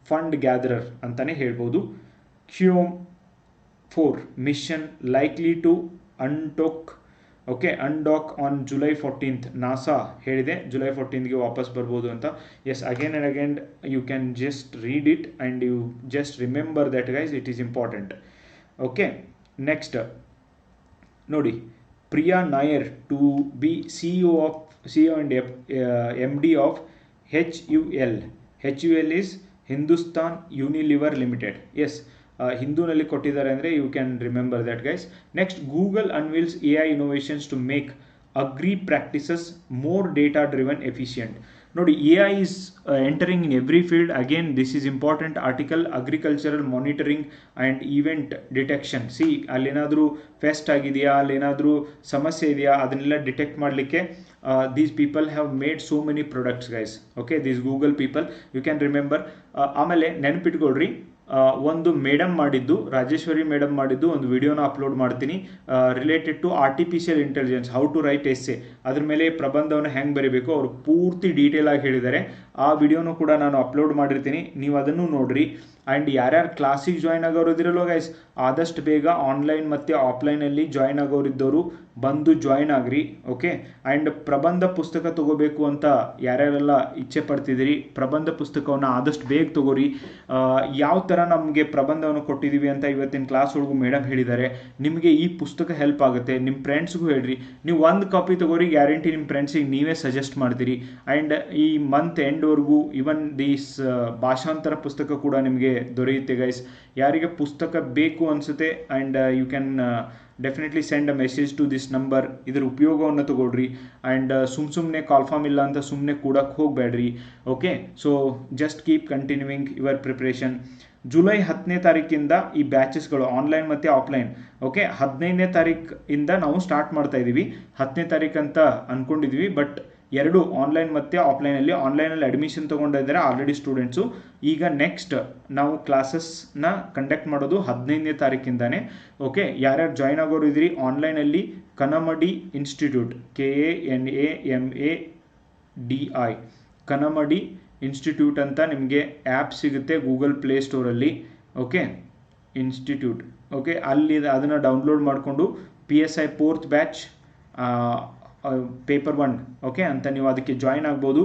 fund gatherer ಅಂತಲೇ ಹೇಳ್ಬೋದು. ಕ್ಯೂಮ್ 4 mission likely to undock on July 14th. NASA ಹೇಳಿದೆ July 14th ವಾಪಸ್ ಬರ್ಬೋದು ಅಂತ. Yes, again and again you can just read it and you just remember that guys, it is important. Okay, next ನೋಡಿ, Priya Nair to B CEO and MD of HUL. HUL is Hindustan Unilever Limited. Yes, ಹಿಂದೂನಲ್ಲಿ ಕೊಟ್ಟಿದ್ದಾರೆ ಅಂದರೆ you can remember that guys. Next, Google unveils AI innovations to make agri practices more data driven efficient. ನೋಡಿ, AI is entering in every field. Again, this is important article, agricultural monitoring and event detection. See, ಅಲ್ಲೇನಾದರೂ fest ಆಗಿದೆಯಾ, ಅಲ್ಲೇನಾದರೂ ಸಮಸ್ಯೆ ಇದೆಯಾ, ಅದನ್ನೆಲ್ಲ detect ಮಾಡಲಿಕ್ಕೆ these people have made so many products guys. Okay, these Google people, you can remember. ಆಮೇಲೆ ನೆನಪಿಟ್ಕೊಳ್ರಿ, ಒಂದು madam ಮಾಡಿದ್ದು, ರಾಜೇಶ್ವರಿ ಮೇಡಮ್ ಮಾಡಿದ್ದು ಒಂದು ವಿಡಿಯೋನ ಅಪ್ಲೋಡ್ ಮಾಡ್ತೀನಿ related to artificial intelligence, how to write essay, ಅದ್ರ ಮೇಲೆ ಪ್ರಬಂಧವನ್ನು ಹೆಂಗೆ ಬರೀಬೇಕು ಅವರು ಪೂರ್ತಿ ಡೀಟೇಲ್ ಆಗಿ ಹೇಳಿದ್ದಾರೆ. ಆ ವಿಡಿಯೋನು ಕೂಡ ನಾನು ಅಪ್ಲೋಡ್ ಮಾಡಿರ್ತೀನಿ, ನೀವು ಅದನ್ನು ನೋಡ್ರಿ. ಆ್ಯಂಡ್ ಯಾರ್ಯಾರು ಕ್ಲಾಸಿಗೆ ಜಾಯ್ನ್ ಆಗೋರು ಇದಿರಲ್ವ ಗೈಸ್, ಆದಷ್ಟು ಬೇಗ ಆನ್ಲೈನ್ ಮತ್ತು ಆಫ್ಲೈನಲ್ಲಿ ಜಾಯ್ನ್ ಆಗೋರಿದ್ದವರು ಬಂದು ಜಾಯ್ನ್ ಆಗ್ರಿ. ಓಕೆ, ಆ್ಯಂಡ್ ಪ್ರಬಂಧ ಪುಸ್ತಕ ತಗೋಬೇಕು ಅಂತ ಯಾರ್ಯಾರೆಲ್ಲ ಇಚ್ಛೆ ಪಡ್ತಿದ್ದೀರಿ, ಪ್ರಬಂಧ ಪುಸ್ತಕವನ್ನು ಆದಷ್ಟು ಬೇಗ ತಗೋರಿ. ಯಾವ ಥರ ನಮಗೆ ಪ್ರಬಂಧವನ್ನು ಕೊಟ್ಟಿದ್ದೀವಿ ಅಂತ ಇವತ್ತಿನ ಕ್ಲಾಸ್ ಒಳಗೂ ಮೇಡಮ್ ಹೇಳಿದ್ದಾರೆ. ನಿಮಗೆ ಈ ಪುಸ್ತಕ ಹೆಲ್ಪ್ ಆಗುತ್ತೆ, ನಿಮ್ಮ ಫ್ರೆಂಡ್ಸ್ಗೂ ಹೇಳ್ರಿ. ನೀವು ಒಂದು ಕಾಪಿ ತಗೋರಿ, ಗ್ಯಾರಂಟಿ ನಿಮ್ಮ ಫ್ರೆಂಡ್ಸಿಗೆ ನೀವೇ ಸಜೆಸ್ಟ್ ಮಾಡ್ತೀರಿ. ಆ್ಯಂಡ್ ಈ ಮಂತ್ ಎಂಡ್ವರೆಗೂ ಇವನ್ ದೀಸ್ ಭಾಷಾಂತರ ಪುಸ್ತಕ ಕೂಡ ನಿಮಗೆ ದೊರೆಯುತ್ತೆ ಗೈಸ್. ಯಾರಿಗೆ ಪುಸ್ತಕ ಬೇಕು ಅನಿಸುತ್ತೆ and you can definitely send a message to this number. ಇದರ ಉಪಯೋಗವನ್ನು ತಗೊಳ್ರಿ. ಆ್ಯಂಡ್ ಸುಮ್ಮನೆ ಕಾಲ್ಫಾರ್ಮ್ ಇಲ್ಲ ಅಂತ ಸುಮ್ಮನೆ ಕೂಡಕ್ಕೆ ಹೋಗಬೇಡ್ರಿ. Okay, so just keep continuing your preparation. July 10ನೇ ತಾರೀಕಿಂದ ಈ ಬ್ಯಾಚಸ್ಗಳು ಆನ್ಲೈನ್ ಮತ್ತು ಆಫ್ಲೈನ್, ಓಕೆ, 15ನೇ ತಾರೀಕಿಂದ ನಾವು ಸ್ಟಾರ್ಟ್ ಮಾಡ್ತಾ ಇದ್ದೀವಿ. 10ನೇ ತಾರೀಕು ಅಂತ ಅಂದ್ಕೊಂಡಿದ್ವಿ, ಬಟ್ ಎರಡು ಆನ್ಲೈನ್ ಮತ್ತು ಆಫ್ಲೈನಲ್ಲಿ. ಆನ್ಲೈನಲ್ಲಿ ಅಡ್ಮಿಷನ್ ತೊಗೊಂಡಿದ್ದಾರೆ ಆಲ್ರೆಡಿ ಸ್ಟೂಡೆಂಟ್ಸು. ಈಗ ನೆಕ್ಸ್ಟ್ ನಾವು ಕ್ಲಾಸಸ್ನ ಕಂಡಕ್ಟ್ ಮಾಡೋದು 15ನೇ ತಾರೀಕಿಂದಾನೆ. ಓಕೆ, ಯಾರ್ಯಾರು ಜಾಯ್ನ್ ಆಗೋರು ಇದ್ರಿ ಆನ್ಲೈನಲ್ಲಿ, Kanamadi institute, KANAMADI Kanamadi institute ಅಂತ ನಿಮಗೆ ಆ್ಯಪ್ ಸಿಗುತ್ತೆ ಗೂಗಲ್ ಪ್ಲೇಸ್ಟೋರಲ್ಲಿ. ಓಕೆ, ಇನ್ಸ್ಟಿಟ್ಯೂಟ್, ಓಕೆ, ಅಲ್ಲಿ ಅದನ್ನು ಡೌನ್ಲೋಡ್ ಮಾಡಿಕೊಂಡು PSI 4th batch paper 1 okay ಅಂತ ನೀವು ಅದಕ್ಕೆ ಜಾಯ್ನ್ ಆಗ್ಬೋದು.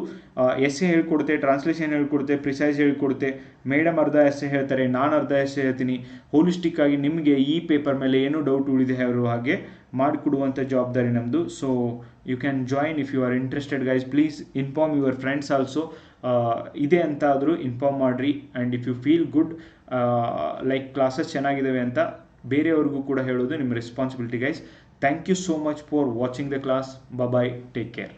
ಎಸ್ಸೆ ಹೇಳ್ಕೊಡುತ್ತೆ, ಟ್ರಾನ್ಸ್ಲೇಷನ್ ಹೇಳ್ಕೊಡುತ್ತೆ, ಪ್ರಿಸೈಸ್ ಹೇಳ್ಕೊಡುತ್ತೆ. ಮೇಡಮ್ ಅರ್ಧ ಎಸ್ಸೆ ಹೇಳ್ತಾರೆ, ನಾನು ಅರ್ಧ ಎಸ್ಸೆ ಹೇಳ್ತೀನಿ. ಹೋಲಿಸ್ಟಿಕ್ ಆಗಿ ನಿಮಗೆ ಈ ಪೇಪರ್ ಮೇಲೆ ಏನೂ ಡೌಟ್ ಉಳಿದೆ ಅವರು ಹಾಗೆ ಮಾಡಿಕೊಡುವಂಥ ಜವಾಬ್ದಾರಿ ನಮ್ಮದು. So you can join if you are interested guys. Please inform your friends also. ಇದೆ ಅಂತ ಆದರೂ ಇನ್ಫಾರ್ಮ್ ಮಾಡಿರಿ. And if you feel good like classes ಚೆನ್ನಾಗಿದ್ದಾವೆ ಅಂತ ಬೇರೆಯವ್ರಿಗೂ ಕೂಡ ಹೇಳೋದು ನಿಮ್ಮ responsibility guys. Thank you so much for watching the class. Bye bye. Take care.